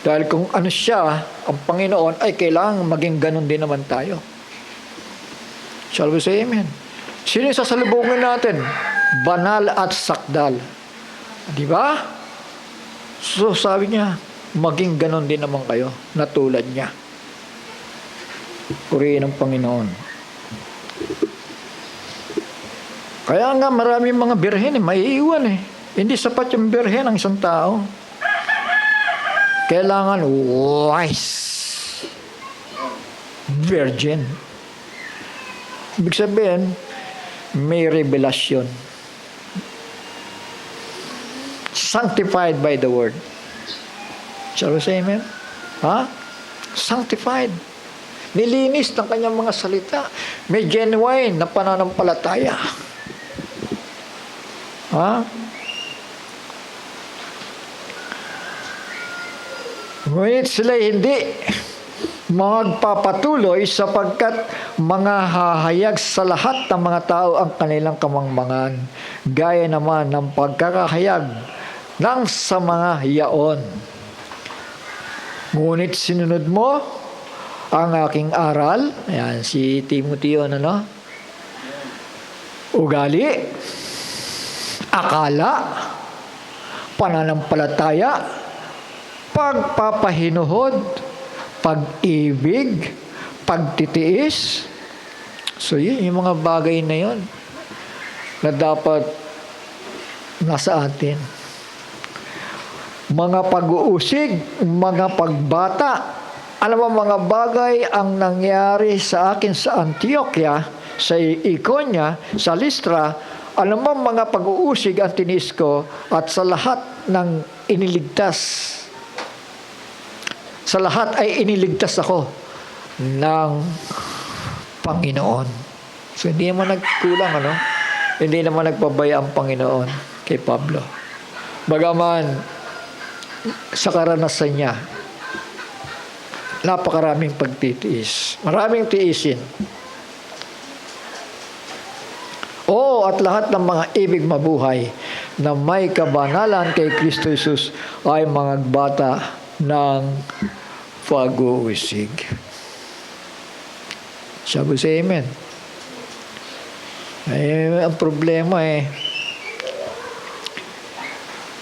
Dahil kung ano siya, ang Panginoon, ay kailangan maging ganun din naman tayo. Shall we say amen? Sino yung sasalubungin natin? Banal at sakdal. Di ba? So sabi niya, maging ganun din naman kayo, na tulad niya. Purihin ang Panginoon. Kaya nga maraming mga birhen maiiwan eh. Hindi sapat yung birhen ng isang tao. Kailangan wise. Virgin. Ibig sabihin, may revelasyon. Sanctified by the word. Shall we say amen? Sanctified. Nilinis ng kanyang mga salita. May genuine na pananampalataya. Ngunit sila hindi magpapatuloy sapagkat mga hahayag sa lahat ng mga tao ang kanilang kamangmangan, gaya naman ng pagkakahayag ng sa mga yaon. Ngunit sinunod mo ang aking aral, ayan, si Timoteo, ugali, akala, pananampalataya, pagpapahinuhod, pag-ibig, pagtitiis. So yun, yung mga bagay na yun na dapat nasa atin. Mga pag-uusig, mga pagbata. Alam mo, mga bagay ang nangyari sa akin sa Antioquia, sa Iconia, sa Listra. Alam mo, mga pag-uusig ang tinis ko at sa lahat ng iniligtas. Sa lahat ay iniligtas ako ng Panginoon. So, hindi naman nagkulang, ano? Hindi naman nagpabaya ang Panginoon kay Pablo. Bagaman, sa karanasan niya, napakaraming pagtitiis. Maraming tiisin. Oo, at lahat ng mga ibig mabuhay na may kabanalan kay Kristo Jesus ay mga bata ng pag-uusig. Sabi sa amen. Ang problema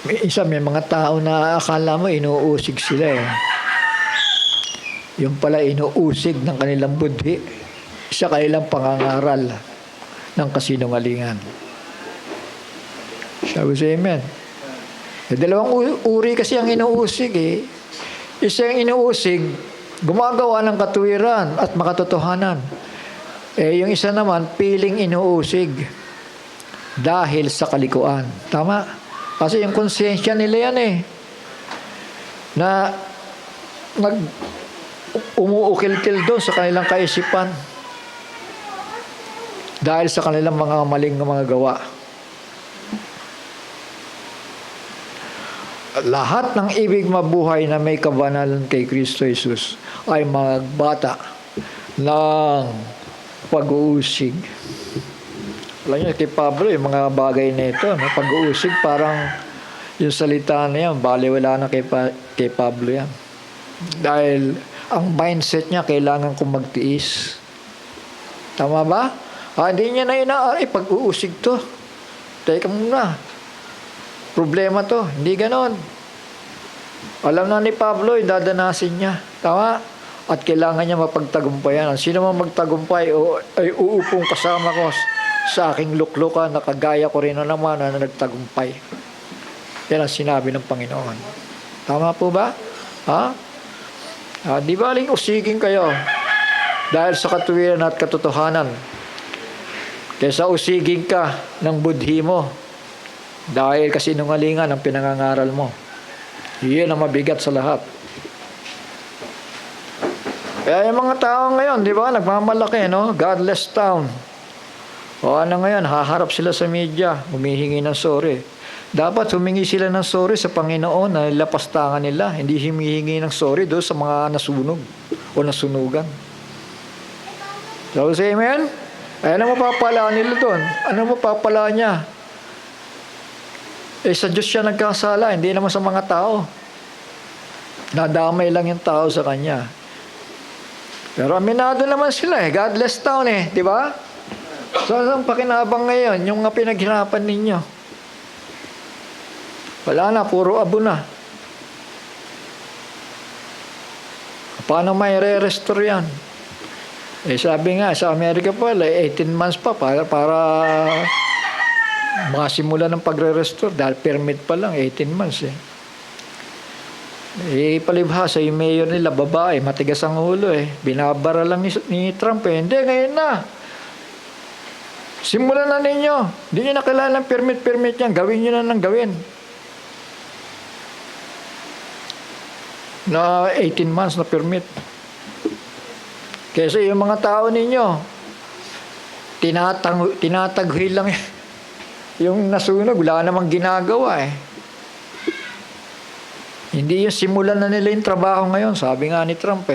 may mga tao na akala mo inuusig sila Yung pala inuusig ng kanilang budhi sa kanilang pangangaral ng kasinungalingan. Sabi sa amen. Dalawang uri kasi ang inuusig Isa yung inuusig, gumagawa ng katuwiran at makatotohanan. Yung isa naman, piling inuusig dahil sa kalikuan. Tama? Kasi yung konsensya nila yan na umuukil-kil doon sa kanilang kaisipan dahil sa kanilang mga maling mga gawa. Lahat ng ibig mabuhay na may kabanalan kay Kristo Jesus ay mga bata ng pag-uusig. Alam niyo, kay Pablo, yung mga bagay na ito, pag-uusig, parang yung salita na yan, baliwala na kay Pablo yan. Dahil ang mindset niya, kailangan kong magtiis. Tama ba? Hindi niya na inaari, pag-uusig to. Teka muna. Problema to. Hindi ganon. Alam na ni Pablo, dadanasin niya. Tama? At kailangan niya mapagtagumpayan. Sino man magtagumpay ay uupong kasama ko sa aking luklukan na kagaya ko rin naman na nagtagumpay. Yan ang sinabi ng Panginoon. Tama po ba? Di baling usigin kayo dahil sa katuwiran at katotohanan. Kaysa usigin ka ng budhi mo dahil kasinungalingan ang pinangangaral mo. Iyan ang mabigat sa lahat. Kaya yung mga tao ngayon, di ba, nagmamalaki, godless town. O ano ngayon, haharap sila sa media, humihingi ng sorry. Dapat humingi sila ng sorry sa Panginoon na lapastangan nila. Hindi humihingi ng sorry doon sa mga nasunog o nasunugan. So, say amen? Ano mapapala nila doon? Ano mapapala niya? Sa Diyos siya nagkasala, hindi naman sa mga tao. Nadamay lang yung tao sa kanya. Pero aminado naman sila godless town di ba? So, ang pakinabang ngayon, yung pinaghirapan ninyo. Wala na, puro abo na. Paano may re-restore yan? Sabi nga, sa Amerika pala, 18 months pa para masimula ng pagre-restore dahil permit pa lang, 18 months palibhasa, yung mayor nila, babae, matigas ang ulo binabara lang ni Trump Hindi, ngayon na. Simulan na ninyo. Hindi nyo nakilala ng permit yan. Gawin nyo na ng gawin. Na 18 months na permit. Kasi yung mga tao ninyo, tinataghi lang yung nasunog, wala namang ginagawa Hindi yung simulan na nila yung trabaho ngayon, sabi nga ni Trump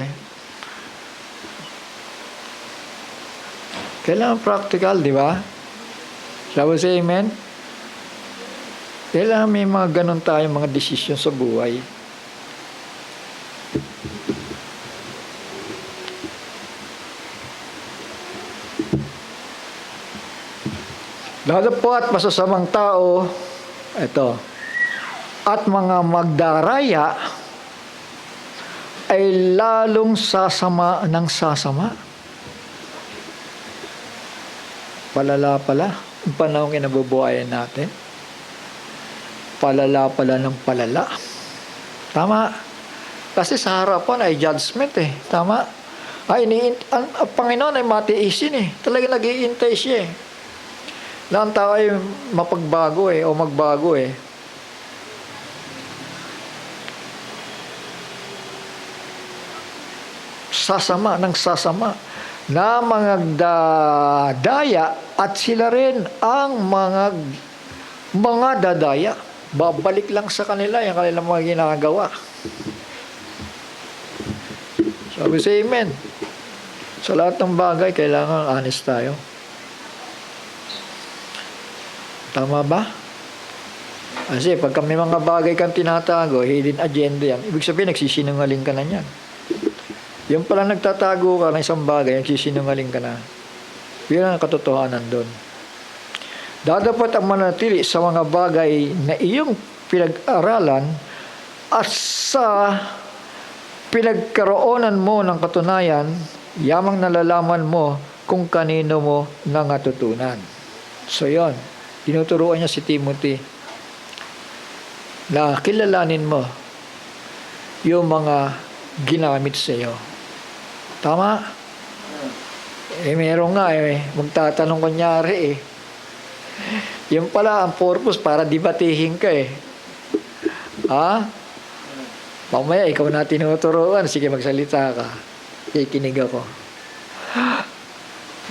Kailangan practical, di ba? Sabi sa amen? Kailangan may mga ganun tayong mga desisyon sa buhay. Lalo po at masasamang tao Ito. At mga magdaraya ay lalong sasama ng sasama. Palala pala ang panahon kinabubuhayan natin. Palala pala ng palala. Tama. Kasi sa harapan ay judgment eh. Tama. Ang Panginoon ay matiisin eh. Talaga nag-iintay siya eh. Na ang tao ay mapagbago eh o magbago eh. Sasama ng sasama na mga dadaya at sila rin ang mga dadaya. Babalik lang sa kanila yung kanilang mga ginagawa. Sabi sa amen. Sa lahat ng bagay, kailangan honest tayo. Tama ba? Kasi pag may mga bagay kang tinatago, hidden agenda yan, ibig sabihin nagsisinungaling ka na yan. Yung pala nagtatago ka ng isang bagay, nagsisinungaling ka na. Yun ang katotohanan doon. Dapat ang manatili sa mga bagay na iyong pinag-aralan at sa pinagkaroonan mo ng katunayan, yamang nalalaman mo kung kanino mo nangatutunan. So yon, tinuturuan niya si Timothy na kilalanin mo yung mga ginamit sa iyo. Tama? Meron nga magtatanong kunyari yung pala ang purpose para debatihin ka Mamaya ikaw na tinuturuan, sige magsalita ka. Kikinig ako.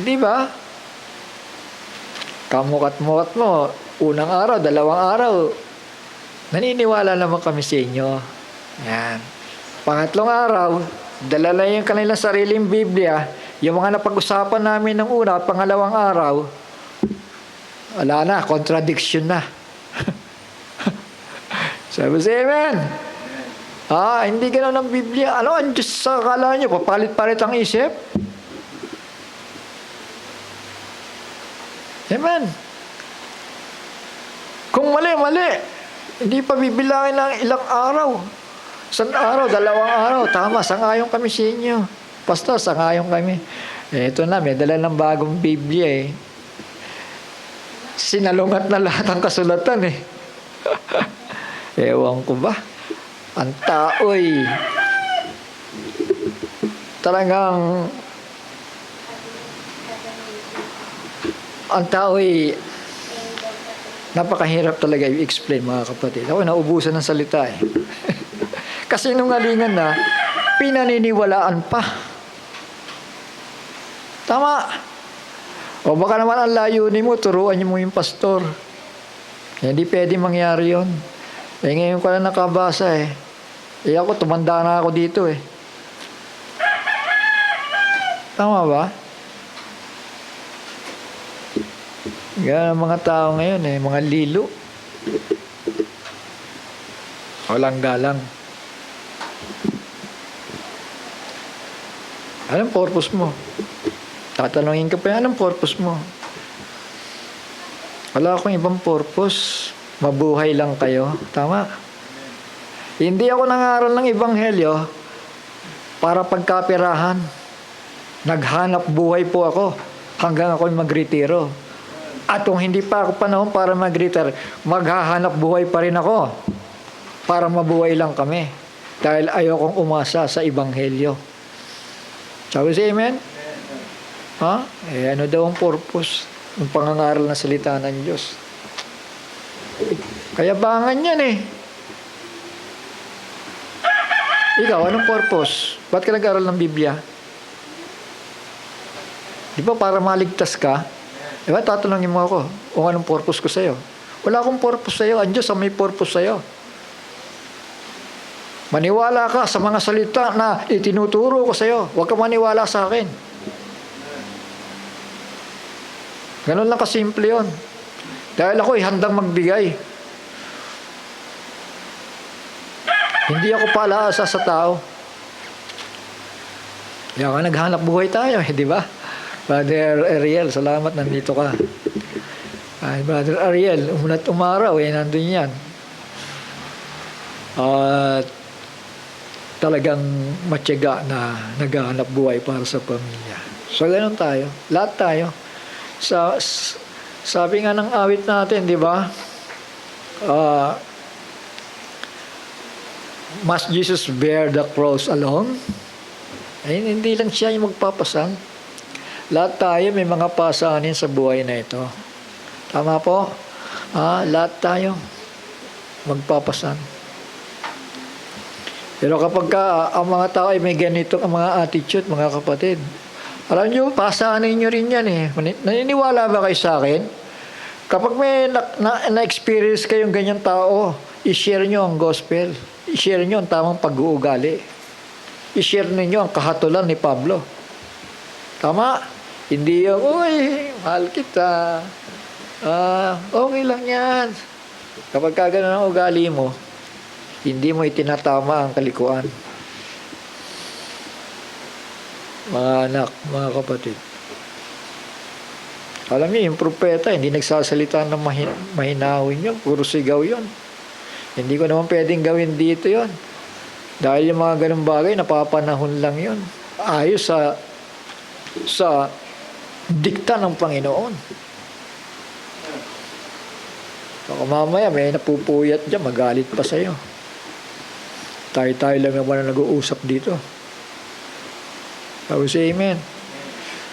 Di ba? Kamukat-mukat mo, unang araw, dalawang araw, naniniwala naman kami sa inyo. Yan. Pangatlong araw, dala lang yung kanilang sariling Biblia, yung mga napag-usapan namin ng una at pangalawang araw, wala na, contradiction na. Sabi sa amen. Hindi gano'n ang Biblia. Ano, ang Diyos sa akala nyo, papalit-palit ang isip? Amen. Kung mali. Hindi pa bibilangin ng ilang araw. Isang araw, dalawang araw. Tama, sangayon kami sa inyo. Pastor, sangayon kami. Ito na, may dala ng bagong Biblia Sinalungat na lahat ang kasulatan Ewan ko ba? Ang tao'y talagang napakahirap talaga i-explain, mga kapatid. Ako naubusan ng salita Kasi nungalingan na, pinaniniwalaan pa. Tama. O baka naman ang layunin mo, turuan niyo mo yung pastor. Hindi pwede mangyari yun. Ngayon ko lang nakabasa ako, tumanda na ako dito Tama ba? Yan ang mga tao ngayon mga lilo. Walang galang. Anong purpose mo? Tatanungin ka pa, anong purpose mo? Wala akong ibang purpose. Mabuhay lang kayo. Tama? Hindi ako nangaral ng ebanghelyo para pagkapirahan. Naghanap buhay po ako hanggang ako'y magretiro. At kung hindi pa ako panahon para magretiro, maghahanap buhay pa rin ako para mabuhay lang kami. Dahil ayokong umasa sa ebanghelyo. Sabi si amen? Ano daw ang purpose ng pangangaral na salita ng Diyos? Kaya bangan yan Ikaw, anong purpose? Ba't ka nag-aral ng Biblia? Di ba para maligtas ka? Diba tatanungin mo ako kung anong purpose ko sa'yo? Wala akong purpose sa'yo. Ang Diyos ang may purpose sa'yo. Maniwala ka sa mga salita na itinuturo ko sa'yo. Huwag ka maniwala sa akin. Ganun lang kasimple yun. Dahil ako'y handang magbigay. Hindi ako palaasa sa tao. Kaya naghanap buhay tayo, di ba? Father Ariel, salamat nandito ka. Ay, Brother Ariel, umulat umaraw, nandun yan. At talagang matyaga na naghahanap buhay para sa pamilya. So, ganun tayo. Lahat tayo. Sabi nga ng awit natin, di ba? Must Jesus bear the cross alone? Ay, hindi lang siya yung magpapasan. Lahat tayo may mga pasanin sa buhay na ito. Tama po? Lahat tayo magpapasan. Pero kapag ang mga tao ay may ganito ang mga attitude, mga kapatid, alam nyo, pasanin nyo rin yan eh. Naniniwala ba kayo sa akin? Kapag may na-experience kayong ganyan tao, i-share nyo ang gospel. I-share nyo ang tamang pag-uugali. I-share ninyo ang kahatulan ni Pablo. Tama? Hindi yung, uy, mahal kita. Okay lang yan. Kapag kagano ang ugali mo, hindi mo itinatama ang kalikuan. Mga anak, mga kapatid. Alam niyo, yung propeta, hindi nagsasalita ng mahinahon yun. Puro sigaw yun. Hindi ko naman pwedeng gawin dito yun. Dahil yung mga ganung bagay, napapanahon lang yun. Ayos sa dikta ng Panginoon. Baka mamaya may napupuyat dyan, magalit pa sa'yo. Tayo-tayo lang naman na nag-uusap dito. Tapos amen.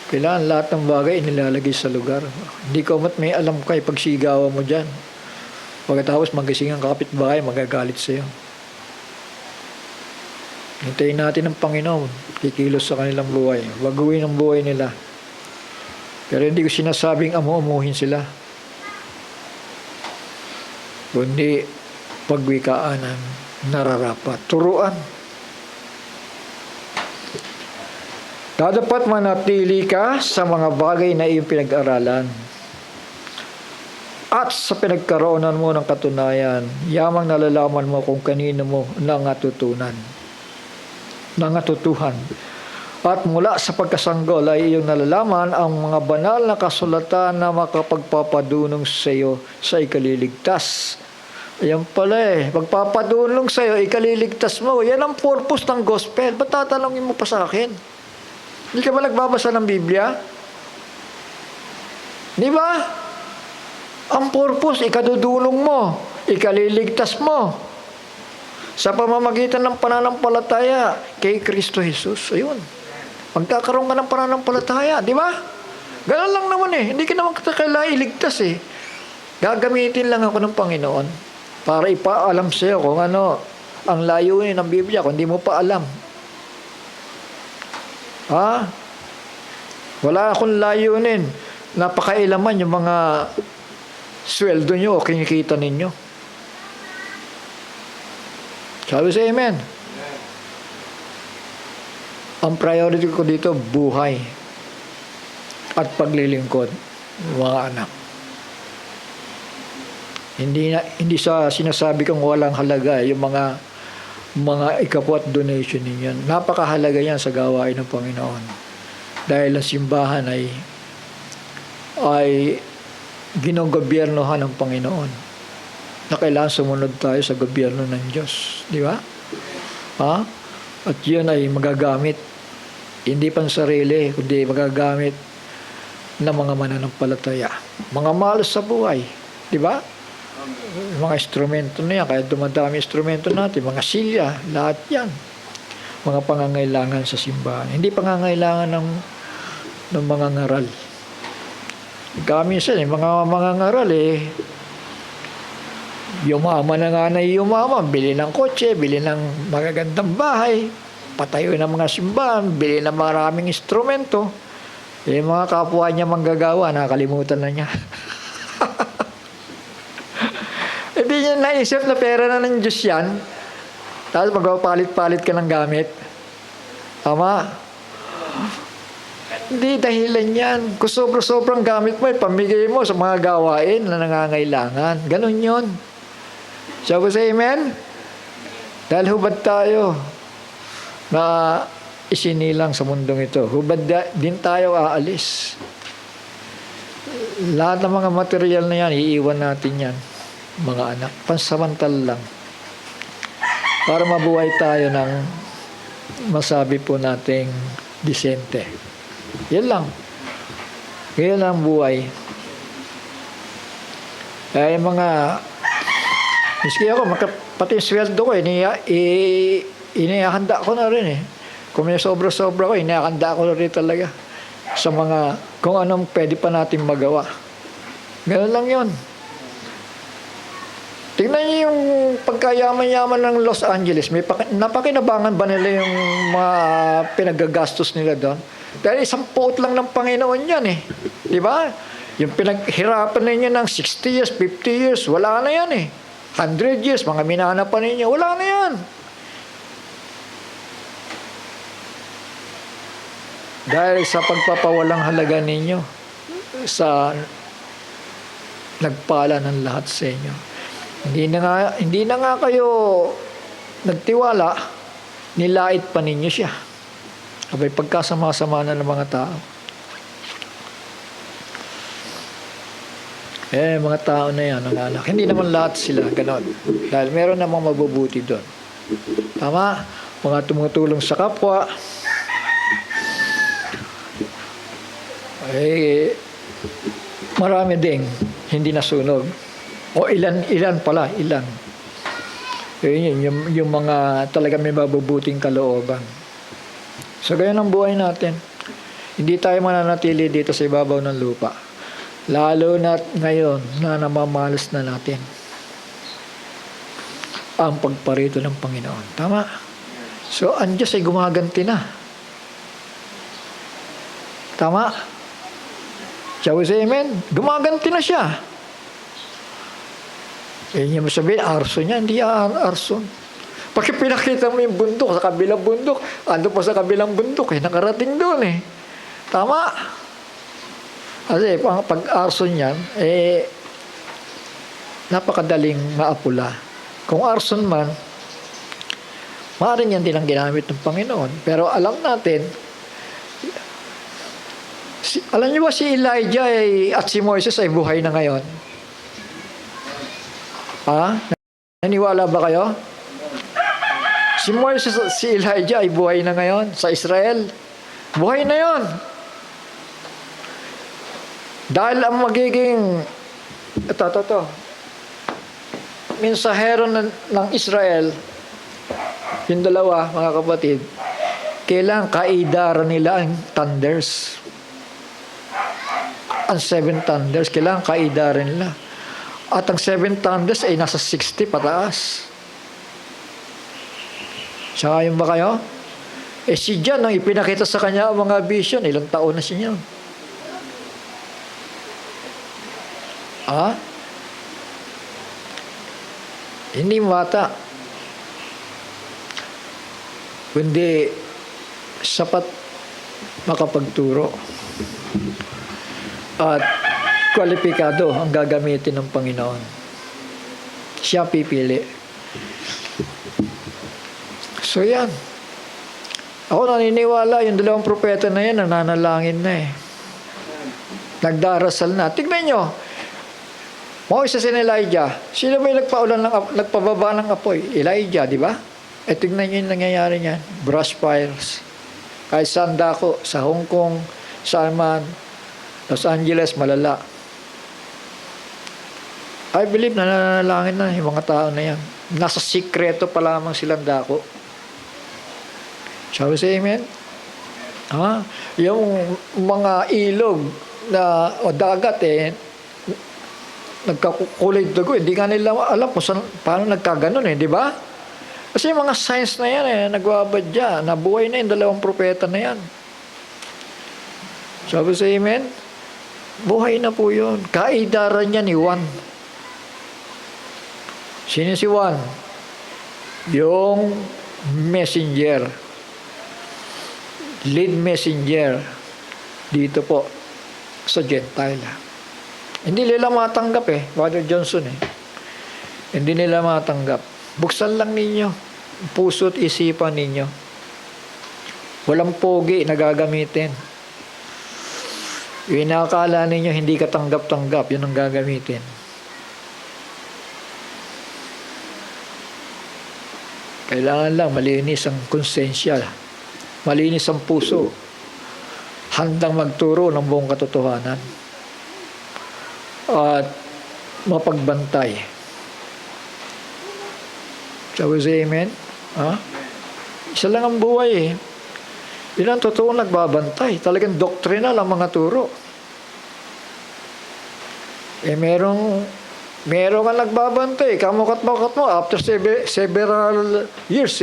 Kailangan lahat ng bagay inilalagay sa lugar. Hindi ko may alam ka, pagsigawan mo dyan. Pagkatapos magising ang kapitbahay, magagalit sa'yo. Hintayin natin ang Panginoon, kikilos sa kanilang buhay. Baguhin ang buhay nila. Pero hindi ko sinasabing amu-amuhin sila. Kundi pagwikaan ang nararapat. Turuan. Dapat manatili ka sa mga bagay na iyong pinag-aralan. At sa pinagkaroonan mo ng katunayan, yamang nalalaman mo kung kanino mo nangatutuhan. At mula sa pagkasanggol ay iyong nalalaman ang mga banal na kasulatan na makapagpapadunong sa iyo sa ikaliligtas. Ayan pala pagpapadunong sa iyo, ikaliligtas mo. Yan ang purpose ng gospel. Ba't tatanungin mo pa sa akin? Hindi ka ba nagbabasa ng Biblia? Di ba? Ang purpose, ikadudulong mo, ikaliligtas mo. Sa pamamagitan ng pananampalataya kay Kristo Jesus. Ayun. Magkakaroon ka ng pananampalataya, di ba? Ganun lang naman Hindi ka naman kailangan iligtas Gagamitin lang ako ng Panginoon para ipaalam sa iyo kung ano ang layunin ng Biblia kung hindi mo pa alam. Wala akong layunin. Napakailaman yung mga sweldo nyo o kinikita ninyo. Sabi sa amen. Ang priority ko dito, buhay at paglilingkod, mga anak. Hindi sa sinasabi kong walang halaga yung mga ikapot donation ninyo. Napakahalaga yan sa gawain ng Panginoon. Dahil ang simbahan ay ginogobyernohan ng Panginoon. Na kailangan sumunod tayo sa gobyerno ng Diyos. Di ba? At yun ay magagamit. Hindi pang sarili, kundi magagamit ng mga mananampalataya. Mga malos sa buhay. Di ba? Mga instrumento na yan. Kaya dumadami instrumento natin. Mga silya, lahat yan. Mga pangangailangan sa simbahan. Hindi pangangailangan ng mga ngaral. Minsan mga ngaral yumaman na nga na yumaman, bili ng kotse, bili ng magagandang bahay, patayo ng mga simbahan, bili ng maraming instrumento. Mga kapwa niya manggagawa, nakalimutan na niya. Hindi niya naisip na pera na ng Diyos yan. Tapos magpapalit-palit ka ng gamit. Tama? Hindi dahilan yan. Kung sobrang gamit mo, pamigay mo sa mga gawain na nangangailangan. Ganon yun. Sabi sa amen? Dahil hubad tayo na isinilang sa mundong ito. Hubad din tayo aalis. Lahat ng mga material na yan, iiwan natin yan, mga anak. Pansamantal lang. Para mabuhay tayo ng masabi po nating disente. Yan lang. Yan ang buhay. Kaya yung mga, miski ako, pati yung sweldo ko, inihahanda ko na rin eh. Kung may sobra-sobra ko, inihahanda ko na rin talaga sa mga, kung anong pwede pa natin magawa. Ganun lang yun. Tingnan niyo yung pagkayaman-yaman ng Los Angeles. Napakinabangan ba nila yung mga pinagagastos nila doon? Dahil isang puot lang ng Panginoon yan eh. Di ba? Yung pinaghirapan ninyo ng 60 years, 50 years, wala na yan eh. 100 years, mga minana pa ninyo, wala na yan. Dahil sa pagpapawalang halaga ninyo sa nagpala ng lahat sa inyo. Hindi na nga kayo nagtiwala, nilait pa ninyo siya. Abay, pagkasama-sama na ng mga tao. Mga tao na yan, nanganak. Hindi naman lahat sila, ganon. Dahil meron namang mabubuti doon. Tama? Mga tumutulong sa kapwa. Marami ding hindi nasunog. O ilan pala. Yung mga talaga may mabubuting kalooban. So, ganyan ang buhay natin. Hindi tayo mananatili dito sa ibabaw ng lupa. Lalo na ngayon na namamalas na natin ang pagparito ng Panginoon. Tama? So, ang Diyos ay gumaganti na. Tama? Shall we say amen? Gumaganti na siya. Yung sabihin, arson niya, hindi arson. Pag pinakita mo yung bundok sa kabilang bundok, ando pa sa kabilang bundok, nakarating doon eh. Tama? Kasi pag arson yan, napakadaling maapula. Kung arson man, maaaring yan din ang ginamit ng Panginoon. Pero alam natin, alam niyo ba si Elijah at si Moises ay buhay na ngayon? Ha? Naniwala ba kayo? Si Moises at si Elijah ay buhay na ngayon sa Israel. Buhay na yon. Dahil ang magiging mensahero ng Israel, yung dalawa, mga kapatid, kailangan kaidaran nila ang thunders. Ang 7 thunders, kailangan kaidaran nila. At ang 7 thunders ay nasa 60 pataas. Saka yun ba kayo? Si John, nang ipinakita sa kanya ang mga vision, ilang taon na siya yun. Hindi bata. Kundi sapat makapagturo. At kwalipikado ang gagamitin ng Panginoon. Siya pipili. So yan. Ako naniniwala, yung 2 propeta na yan, nananalangin na eh. Nagdarasal na. Tignan nyo, Moises and Elijah, sino ba yung nagpababa ng apoy? Elijah, di ba? Tignan nyo yung nangyayari niyan. Brush fires. Kahit saan dako, sa Hong Kong, saan man, Los Angeles, malala. I believe na nananalangin na yung mga tao na yan. Nasa sikreto pa lamang silang dako. Shall we say amen? Yung mga ilog o dagat nagkakulay dugo. Hindi nga nila alam kung paano nagkaganon di ba? Kasi yung mga signs na yan nagwabadya. Nabuhay na yung 2 propeta na yan. Shall we say amen? Buhay na po yun. Kaidaran niya ni Juan. Sino si Juan? Yung messenger. Lead messenger. Dito po sa Gentile. Hindi nila matanggap Father Johnson Hindi nila matanggap. Buksan lang ninyo puso at isipan ninyo. Walang pogi na gagamitin. Yung inakala ninyo hindi ka tanggap-tanggap, yun ang gagamitin. Kailangan lang malinis ang konsensya, malinis ang puso, handang magturo ng buong katotohanan, at mapagbantay. Shall we say amen? Ha? Isa lang ang buhay eh. Yun ang totoong nagbabantay. Talagang doctrinal ang mga turo. Merong kang nagbabantay. Kamukat-mukat mo. After several years,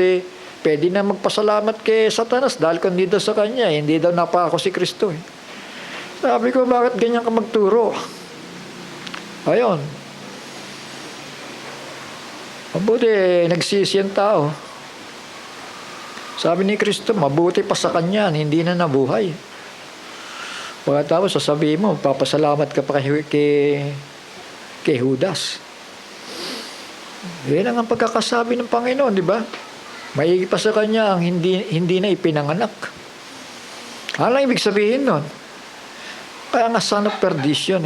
pwede na magpasalamat kay Satanas dahil kung hindi daw sa kanya, hindi daw napako si Kristo. Sabi ko, bakit ganyan ka magturo? Ayun. Mabuti, nagsisi ang tao. Sabi ni Kristo, mabuti pa sa kanya, hindi na nabuhay. Pagkatapos, sasabihin mo, papasalamat ka pa kay Judas. Yan ang pagkakasabi ng Panginoon, di ba? Maigi pa sa kanya ang hindi na ipinanganak. Ano ang ibig sabihin nun? Kaya nga son of perdition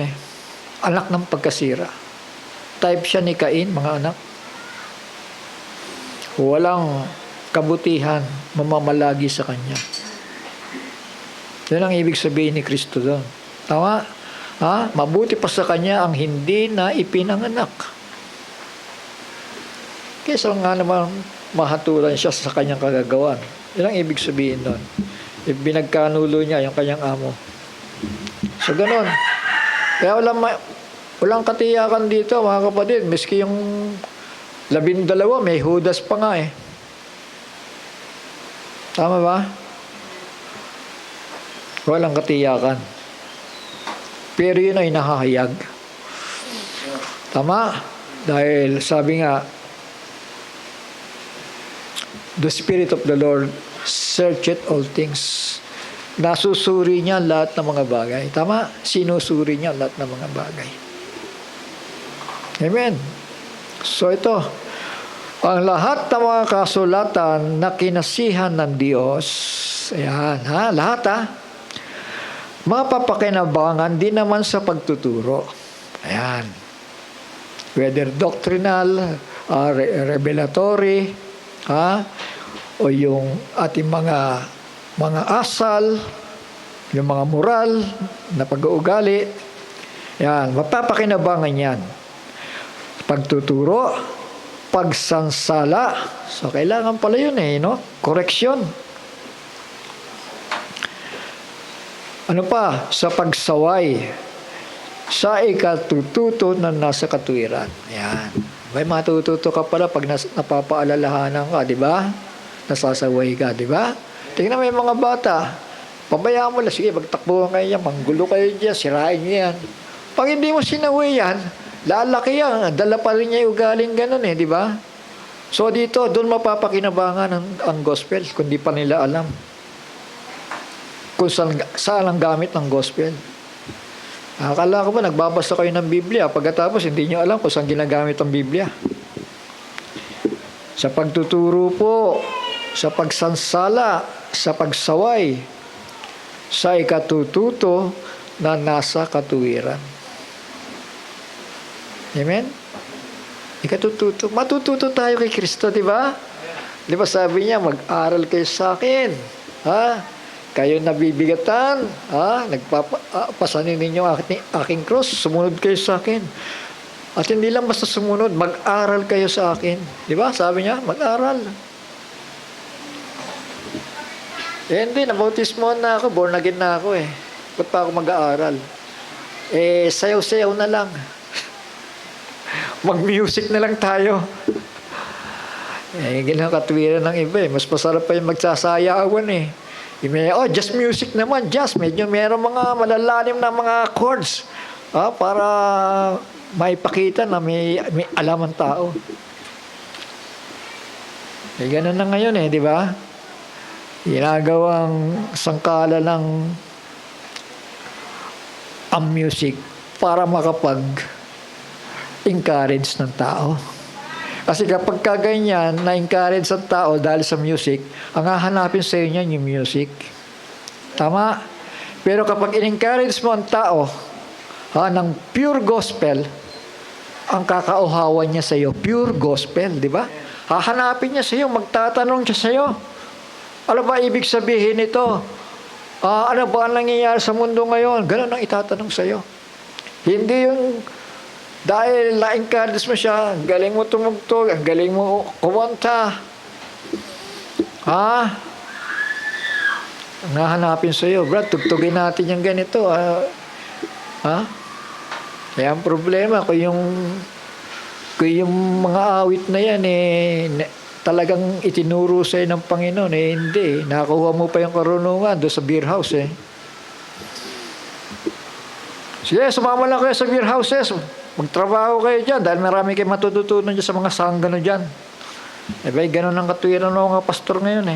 Anak ng pagkasira. Type siya ni Cain, mga anak. Walang kabutihan mamamalagi sa kanya. Yan ang ibig sabihin ni Kristo doon. Tama? Mabuti pa sa kanya ang hindi na ipinanganak. Kaysa nga naman mahatulan siya sa kanyang kagagawan. Yan ang ibig sabihin doon. Binagkanulo niya yung kanyang amo. So ganun. Kaya walang katiyakan dito, mga kapatid. Miski yung 12, may Judas pa nga Tama ba? Walang katiyakan. Pero yun ay nakahayag. Tama? Dahil sabi nga, the Spirit of the Lord searcheth all things. Nasusuri niya lahat ng mga bagay. Tama? Sinusuri niya lahat ng mga bagay. Amen. So ito, ang lahat ng mga kasulatan na kinasihan ng Diyos, ayan, lahat mapapakinabangan din naman sa pagtuturo. Ayan. Whether doctrinal, revelatory, o yung ating mga asal, yung mga moral na pag-uugali, yan, mapapakinabangan yan. Pagtuturo, pagsansala, so kailangan pala yun correction. Ano pa? Sa pagsaway, sa ikatututo na nasa katuwiran. Yan. May matututo ka pala pag napapaalalahanan ka, di ba? Nasasaway ka, di ba? Tingnan mo yung mga bata. Pabayaan mo lang, sige, magtakbo kayo yan, manggulo kayo dyan, sirain niyo yan. Pag hindi mo sinaway yan, lalaki yan, dala pa rin niya yung ugaling ganun di ba? So dito, doon mapapakinabangan ang gospel, kung di pa nila alam. Kung saan ang gamit ng gospel. Akala ko ba, nagbabasa kayo ng Biblia, pagkatapos hindi nyo alam kung saan ginagamit ang Biblia. Sa pagtuturo po, sa pagsansala, sa pagsaway, sa ikatututo na nasa katuwiran. Amen? Ikatututo. Matututo tayo kay Kristo, di ba? Di ba sabi niya, mag-aral kayo sa akin. Kayo nabibigatan, pasanin ninyo aking cross, sumunod kayo sa akin. At hindi lang basta sumunod, mag-aral kayo sa akin. Di ba? Sabi niya, mag-aral. Hindi, nabautismo na ako, born again na ako Ba't pa ako mag-aaral? Sayaw-sayaw na lang. Mag-music na lang tayo. Ginakatwiran ng iba Mas masarap pa yung magsasayawan just music naman, just. Medyo meron mga malalalim na mga chords. Para maipakita na may alam ang tao. Ganun na ngayon di ba? Ginagawang sangkala ng ang music para makapag-encourage ng tao. Kasi kapag kaganyan, na-encourage ang tao dahil sa music, ang hahanapin sa inyo yung music. Tama? Pero kapag in-encourage mo ang tao ng pure gospel, ang kakauhawan niya sa iyo, pure gospel, di ba? Hahanapin niya sa iyo, magtatanong siya sa iyo. Ano ba ibig sabihin nito? Ano ba ang nangyayari sa mundo ngayon? Ganun ang itatanong sa iyo. Hindi yung dahil na-encourage mo siya, ang galing mo tumugtog, ang galing mo kumanta. Ang hahanapin sa iyo, Brad, tugtugin natin yung ganito. Kaya ang problema, kung yung mga awit na yan, talagang itinuro sa'yo ng Panginoon, hindi. Nakakuha mo pa yung karunungan doon sa beer house, Sige, sumama lang kayo sa beer houses. Magtrabaho kayo dyan dahil marami kayo matututunan dyan sa mga sanggano dyan. Ganun ang katuwiran ng mga pastor ngayon,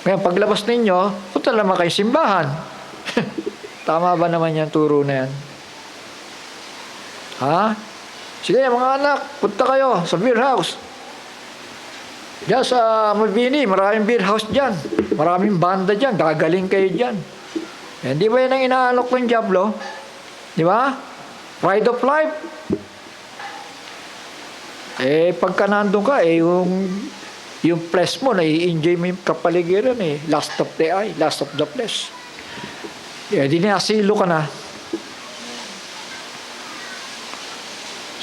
Ngayon, paglabas ninyo, punta naman kayo simbahan. Tama ba naman yung turo na yan? Sige, mga anak, punta kayo sa beer house. Diyan sa Mabini, maraming beer house dyan. Maraming banda dyan. Gagaling kayo dyan. Di ba yan ang inaalok ng Diablo? Di ba? Pride of life. Pagka nandun ka, yung flesh mo, nai-enjoy mo yung kapaligiran, lust of the eye, lust of the flesh. Di nasilo ka na.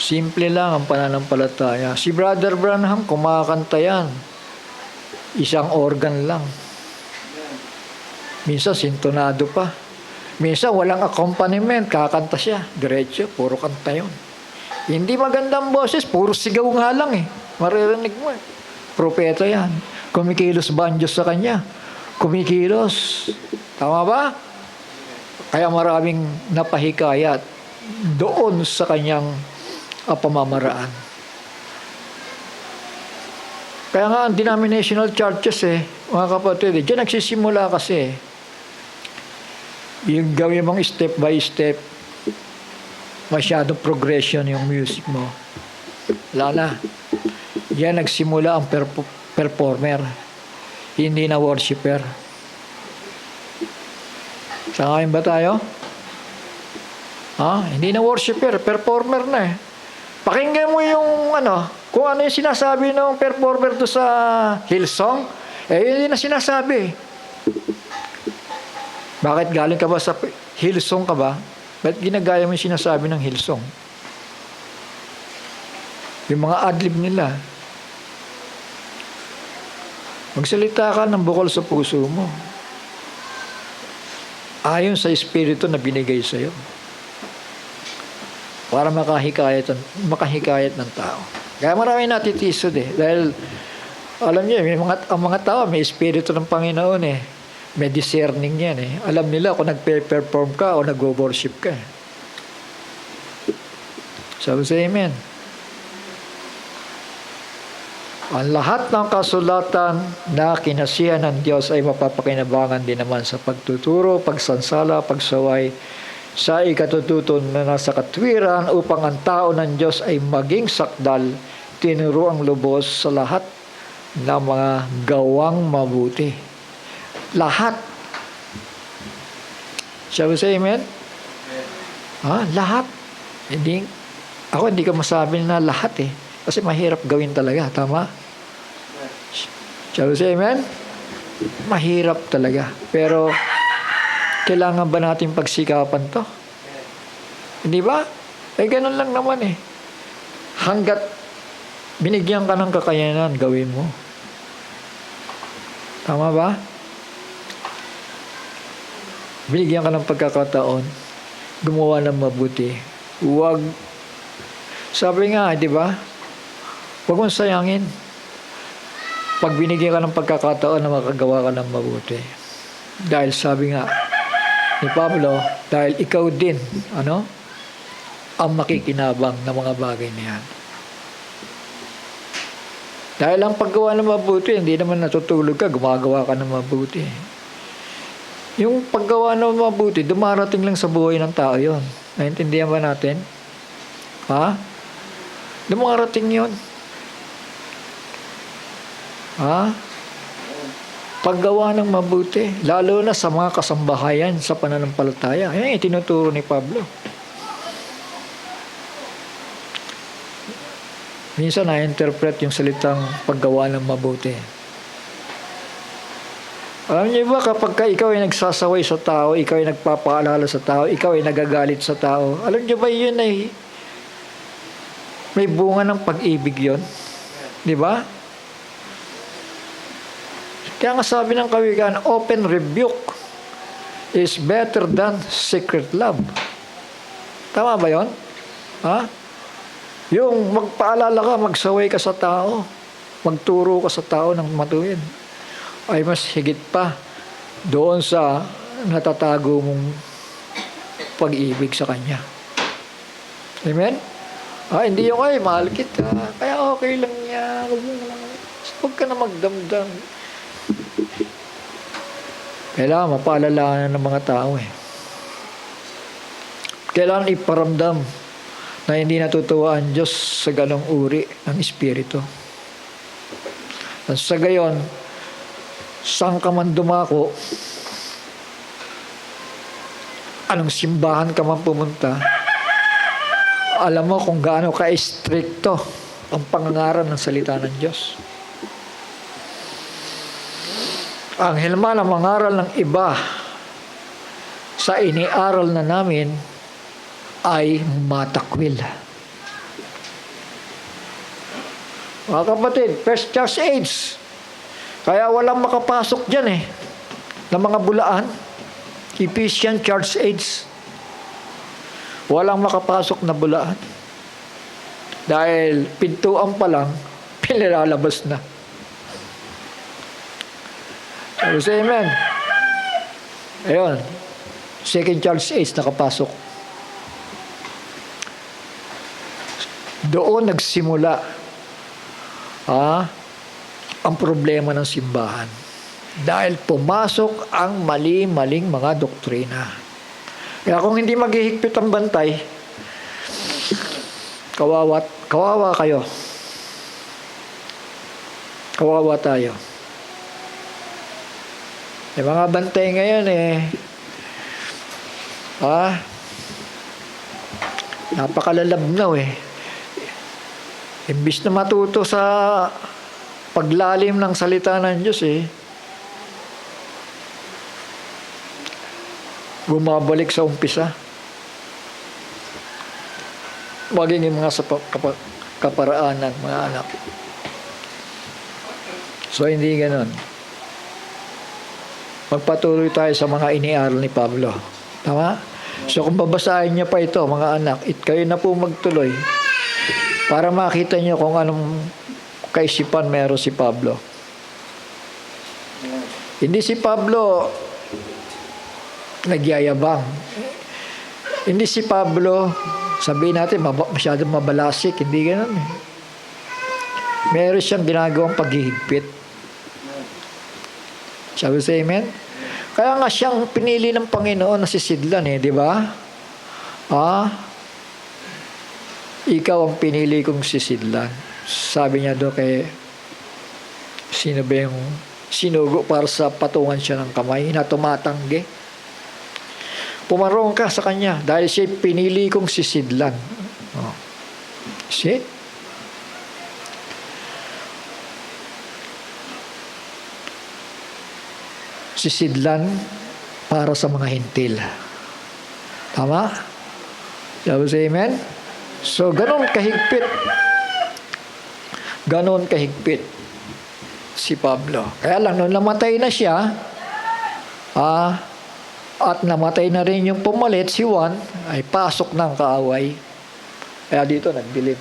Simple lang ang pananampalataya. Si Brother Branham, kumakanta yan. Isang organ lang. Minsan, sintonado pa. Minsan, walang accompaniment. Kakanta siya. Diretso, puro kanta yun. Hindi magandang boses. Puro sigaw nga lang Maririnig mo Propeta yan. Kumikilos ba ang Diyos sa kanya? Kumikilos. Tama ba? Kaya maraming napahikayat doon sa kanyang pamamaraan. Kaya nga ang denominational churches mga kapatid, diyan nagsisimula kasi yung gawin mong step by step, masyadong progression yung music mo. Wala na. Diyan nagsimula ang performer, hindi na worshiper. Sangayon ba tayo? Hindi na worshiper, performer na Pakinggan mo yung kung ano yung sinasabi ng performer to sa Hillsong, yun na sinasabi. Bakit galing ka ba sa Hillsong ka ba? Ba't ginagaya mo yung sinasabi ng Hillsong? Yung mga adlib nila. Magsalita ka ng bukal sa puso mo. Ayon sa Espiritu na binigay sa'yo. Para makahikayat ng tao. Kaya marami natitisod Dahil, alam niyo, ang mga tao, may Espiritu ng Panginoon May discerning yan Alam nila kung nagpe-perform ka o nag-worship ka. So, say amen. Ang lahat ng kasulatan na kinasihan ng Diyos ay mapapakinabangan din naman sa pagtuturo, pagsansala, pagsaway sa ikatututo na nasa katwiran upang ang tao ng Diyos ay maging sakdal, tinuro ang lubos sa lahat ng mga gawang mabuti. Lahat. Shall we say amen? Lahat. Ako hindi ko masabi na lahat Kasi mahirap gawin talaga. Tama? Shall we say amen? Mahirap talaga. Pero, kailangan ba natin pagsikapan to? Hindi ba? Ganun lang naman Hanggat binigyan ka ng kakayanan, gawin mo. Tama ba? Binigyan ka ng pagkakataon, gumawa ng mabuti. Huwag, sabi nga, di ba? Huwag mong sayangin. Pag binigyan ka ng pagkakataon na makagawa ka ng mabuti. Dahil sabi nga ni Pablo, dahil ikaw din, ang makikinabang ng mga bagay na yan. Dahil ang paggawa ng mabuti, hindi naman natutulog ka, gumagawa ka ng mabuti. Yung paggawa ng mabuti, dumarating lang sa buhay ng tao yon. Naintindihan ba natin? Dumarating yon. Paggawa ng mabuti, lalo na sa mga kasambahayan sa pananampalataya. Yan yung tinuturo ni Pablo. Minsan na-interpret yung salitang paggawa ng mabuti. Alam niyo ba, kapag ikaw ay nagsasaway sa tao, ikaw ay nagpapaalala sa tao, ikaw ay nagagalit sa tao, alam niyo ba yun ay may bunga ng pag-ibig yun? Di ba? Kaya nga sabi ng kawikaan, open rebuke is better than secret love. Tama ba yun? Ha? Yung magpaalala ka, magsaway ka sa tao, magturo ka sa tao ng matuwid, ay mas higit pa doon sa natatago mong pag-ibig sa Kanya. Amen? Hindi yung, ay, mahal kita, kaya okay lang yan, huwag ka na magdamdam. Kailangan mapaalala ng mga tao eh. Kailangan iparamdam na hindi natutuwa ang Diyos sa ganong uri ng Espiritu. At sa gayon, saan ka man dumako, anong simbahan ka man pumunta, alam mo kung gaano ka-stricto ang pangangaral ng salita ng Diyos. Ang hilma na mangaral ng iba sa iniaral na namin ay matakwil. Mga kapatid, first church age. Kaya walang makapasok dyan ng mga bulaan. Ephesian church age. Walang makapasok na bulaan. Dahil pintuan pa lang, pinilalabas na. So, amen. Ayun. Second church age nakapasok. Doon nagsimula ang problema ng simbahan. Dahil pumasok ang mali-maling mga doktrina. Kaya kung hindi maghihigpit ang bantay, kawawa kayo. Kawawa tayo. May mga bantay ngayon napakalalabnaw Imbis na matuto sa paglalim ng salita ng Diyos bumabalik sa umpisa. Maging yung mga kaparaanan, mga anak. So, hindi ganon. Magpatuloy tayo sa mga iniaral ni Pablo. Tama? So, kung babasahin niyo pa ito, mga anak, kayo na po magtuloy para makita niyo kung anong kaisipan meron si Pablo. Hindi si Pablo nagyayabang. Hindi si Pablo, sabihin natin, masyadong mabalasik. Hindi ganun Meron siyang ginagawang paghihigpit. Shall we say amen? Kaya nga siyang pinili ng Panginoon na sisidlan di ba? Ikaw ang pinili kong sisidlan. Sabi niya doon kay sino ba yung sinugo para sa patungan siya ng kamay na tumatanggi. Pumarong ka sa kanya dahil siya pinili kong sisidlan. See? Sisidlan para sa mga hintil. Tama? Shall we say amen? So, ganon kahigpit. Ganon kahigpit si Pablo. Kaya lang, nung namatay na siya, at namatay na rin yung pumalit, si Juan, ay pasok ng kaaway. Kaya dito, nagbilib.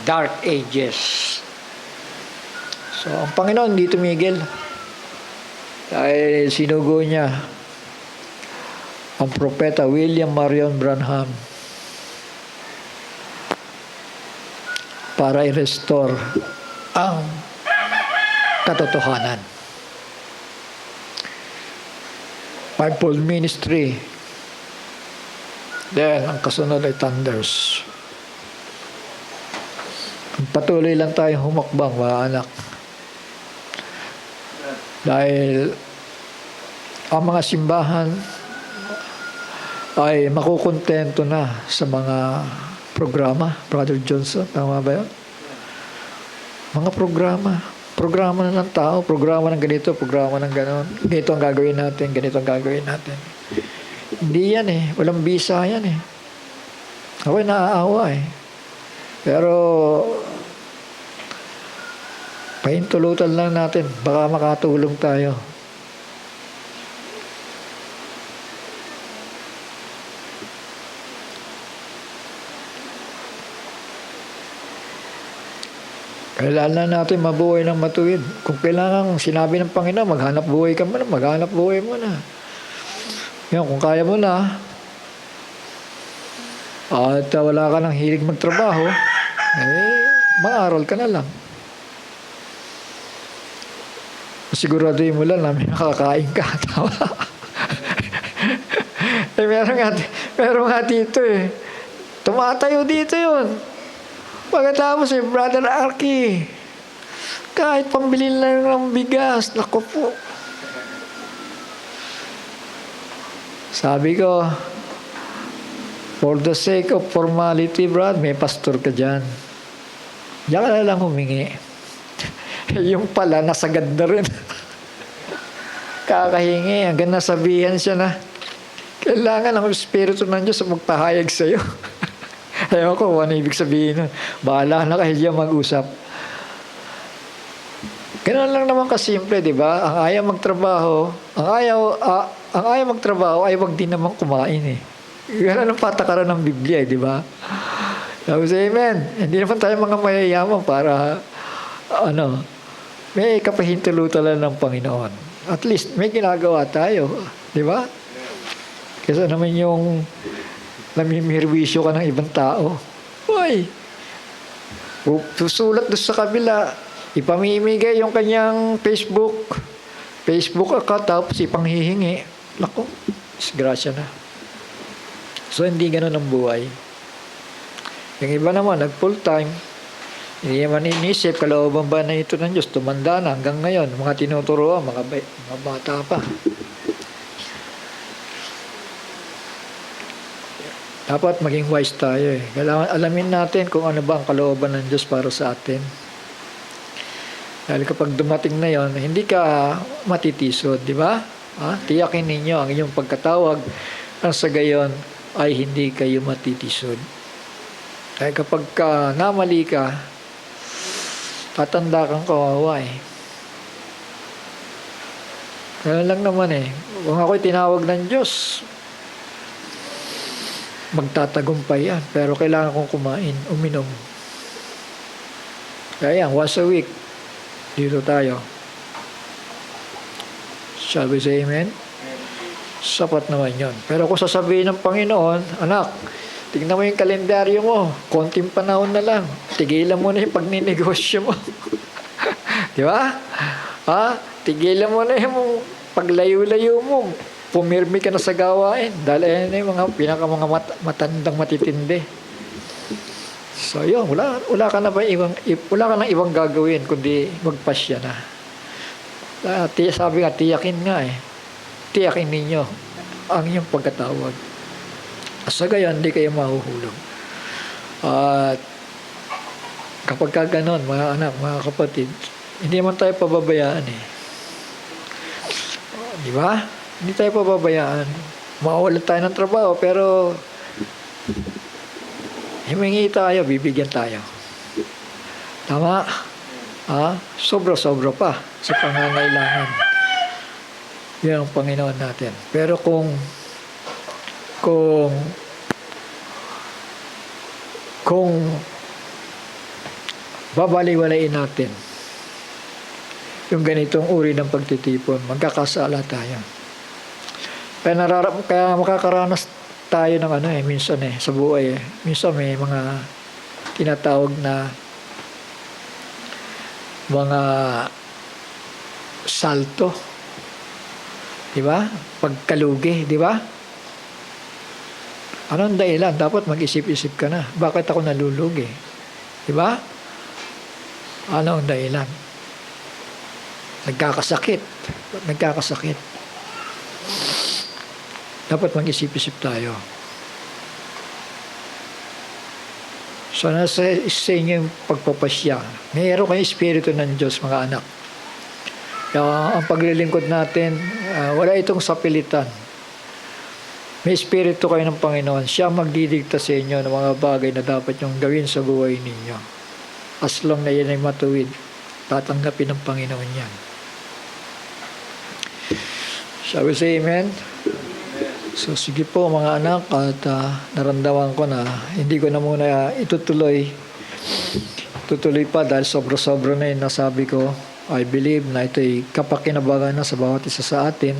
Dark Ages. So, ang Panginoon hindi tumigil. Dahil sinugo niya ang propeta William Marion Branham para i-restore ang katotohanan. Fivefold Ministry. Then, ang kasunod ay Thunders. Patuloy lang tayong humakbang, mga anak. Dahil ang mga simbahan ay makukontento na sa mga programa. Brother Johnson, tama ba yun? Mga programa na ng tao, programa ng ganito, programa ng ganon. Ganito ang gagawin natin, ganito ang gagawin natin. Hindi yan eh, walang bisa yan eh. Ako'y naaawa eh. Pero pahintulutan lang natin, baka makatulong tayo. Kailangan natin mabuhay ng matuwid. Kung kailangan sinabi ng Panginoon, maghanap buhay ka muna, maghanap buhay mo na. Yan, kung kaya mo na, at wala ka ng hilig magtrabaho, mag-aral ka na lang. Siguraduhin mo lang na may nakakain ka. meron nga dito eh. Tumatayo dito yun. Pagkatapos Brother Arky, kahit pambili lang ng bigas, naku po. Sabi ko, for the sake of formality, Brad, may pastor ka dyan. Diyan ka na lang humingi. Yung pala, nasagad na rin. Kakahingi, hanggang nasabihan siya na, kailangan ang Espiritu ng Diyos magpahayag sa'yo. Ayaw ko, ano ibig sabihin nun? Bahala na kayo diyan mag-usap. Ganun lang naman kasimple, di ba? Ang ayaw magtrabaho, ang ayaw magtrabaho ay wag din naman kumain eh. Ganun ang patakaran ng Biblia, di ba? Tapos, amen. Hindi naman tayo mga mayayaman para, may kapahintulutan lang ng Panginoon. At least, may ginagawa tayo. Di ba? Kasi naman yung namimirwisyo ka ng ibang tao. Uy! Susulat doon sa kabila. Ipamimigay yung kanyang Facebook account, tapos ipanghihingi. Naku, disgrasya na. So, hindi ganun ang buhay. Yung iba naman, nag-full time. Hindi naman inisip, kalooban ba na ito ng Diyos? Tumanda na hanggang ngayon. Mga tinuturoan, mga bata pa. Dapat maging wise tayo eh. Kailangan alamin natin kung ano ba ang kalooban ng Diyos para sa atin. Dahil kapag dumating na yon, hindi ka matitisod, di ba? Tiyakin ninyo ang inyong pagkatawag nang sa gayon ay hindi kayo matitisod. Dahil kapag namali ka, tatanda kang kawawa eh. Kaya lang naman eh. Kung ako'y tinawag ng Diyos, magtatagumpay yan. Pero kailangan kong kumain, uminom. Kaya yan, once a week, dito tayo. Shall we say amen? Sapat naman yun. Pero kung sasabihin ng Panginoon, anak, tignan mo yung kalendaryo mo, konting panahon na lang, tigilan mo na yung pagninegosyo mo. Di ba? Tigilan mo na yung paglayo-layo mo, pumirmi ka na sa gawain dahil ayan na yung mga matandang matitindi. So yun, wala ka na ibang gagawin kundi magpasya na. Sabi nga, tiyakin nga eh. Tiyakin ninyo ang inyong pagkatawag. Sa gayon, hindi kayo mahuhulog. At kapag ka ganon, mga anak, mga kapatid, hindi naman tayo pababayaan eh. Di ba? Hindi tayo pababayaan. Mawawalan tayo ng trabaho, pero himingi tayo, bibigyan tayo. Tama? Sobra-sobra pa sa pangangailangan. Yan ang Panginoon natin. Pero kung babaliwalain natin yung ganitong uri ng pagtitipon, magkakasala tayo. Kaya makakaranas tayo ng minsan sa buhay eh. Minsan may mga tinatawag na mga salto. Di ba? Pagkalugi, di ba? Anong dahilan? Dapat mag-isip-isip ka na. Bakit ako nalulugi? Di ba? Anong dahilan? nagkakasakit. Nagkakasakit. Dapat mag-isip-isip tayo. So, nasa sa inyo yung pagpapasya. Mayroon kayong Espiritu ng Diyos, mga anak. Kaya ang paglilingkod natin, wala itong sapilitan. May Espiritu kayo ng Panginoon. Siya magdidikta sa inyo ng mga bagay na dapat yung gawin sa buhay ninyo. As long na yan ay matuwid, tatanggapin ng Panginoon yan. Shall we say amen? So sige po mga anak, at naramdaman ko na hindi ko na muna itutuloy pa dahil sobra-sobra na yung nasabi ko. I believe na ito'y kapakinabangan na sa bawat isa sa atin.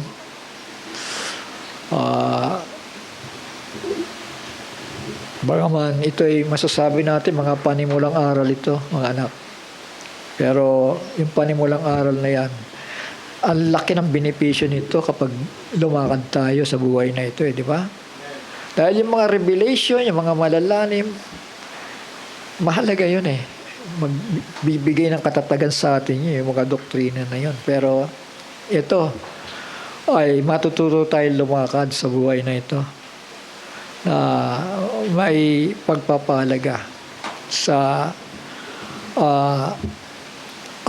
Bagaman ito'y masasabi natin mga panimulang aral ito, mga anak. Pero yung panimulang aral na yan, ang laki ng benepisyo nito kapag lumakad tayo sa buhay na ito, di ba? Dahil yung mga revelation, yung mga malalalim, mahalaga yun magbibigay ng katatagan sa atin yung mga doktrina na yun. Pero ito ay matututo tayo lumakad sa buhay na ito na may pagpapahalaga sa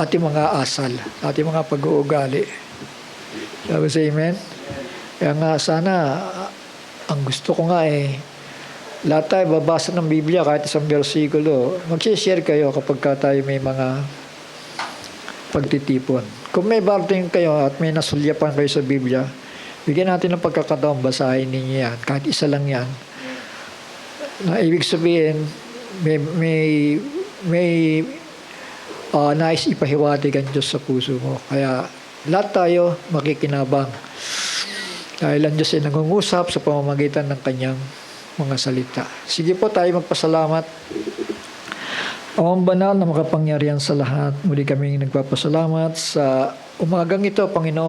ating mga asal, ating mga pag-uugali. Sabi sa amen? Kaya nga sana, ang gusto ko nga lahat tayo babasa ng Biblia kahit isang bersikulo. Mag-share kayo kapag tayo may mga pagtitipon. Kung may barting kayo at may nasulyapan kayo sa Biblia, bigyan natin ng pagkakataon, basahin ninyo yan. Kahit isa lang yan. Na ibig sabihin, may nais ipahiwatig ang Diyos sa puso mo. Kaya lahat tayo makikinabang. Dahil ang Diyos ay nangungusap sa pamamagitan ng kanyang mga salita. Sige po tayo magpasalamat. Amang banal na makapangyarihan sa lahat, muli kaming nagpapasalamat sa umagang ito, Panginoon.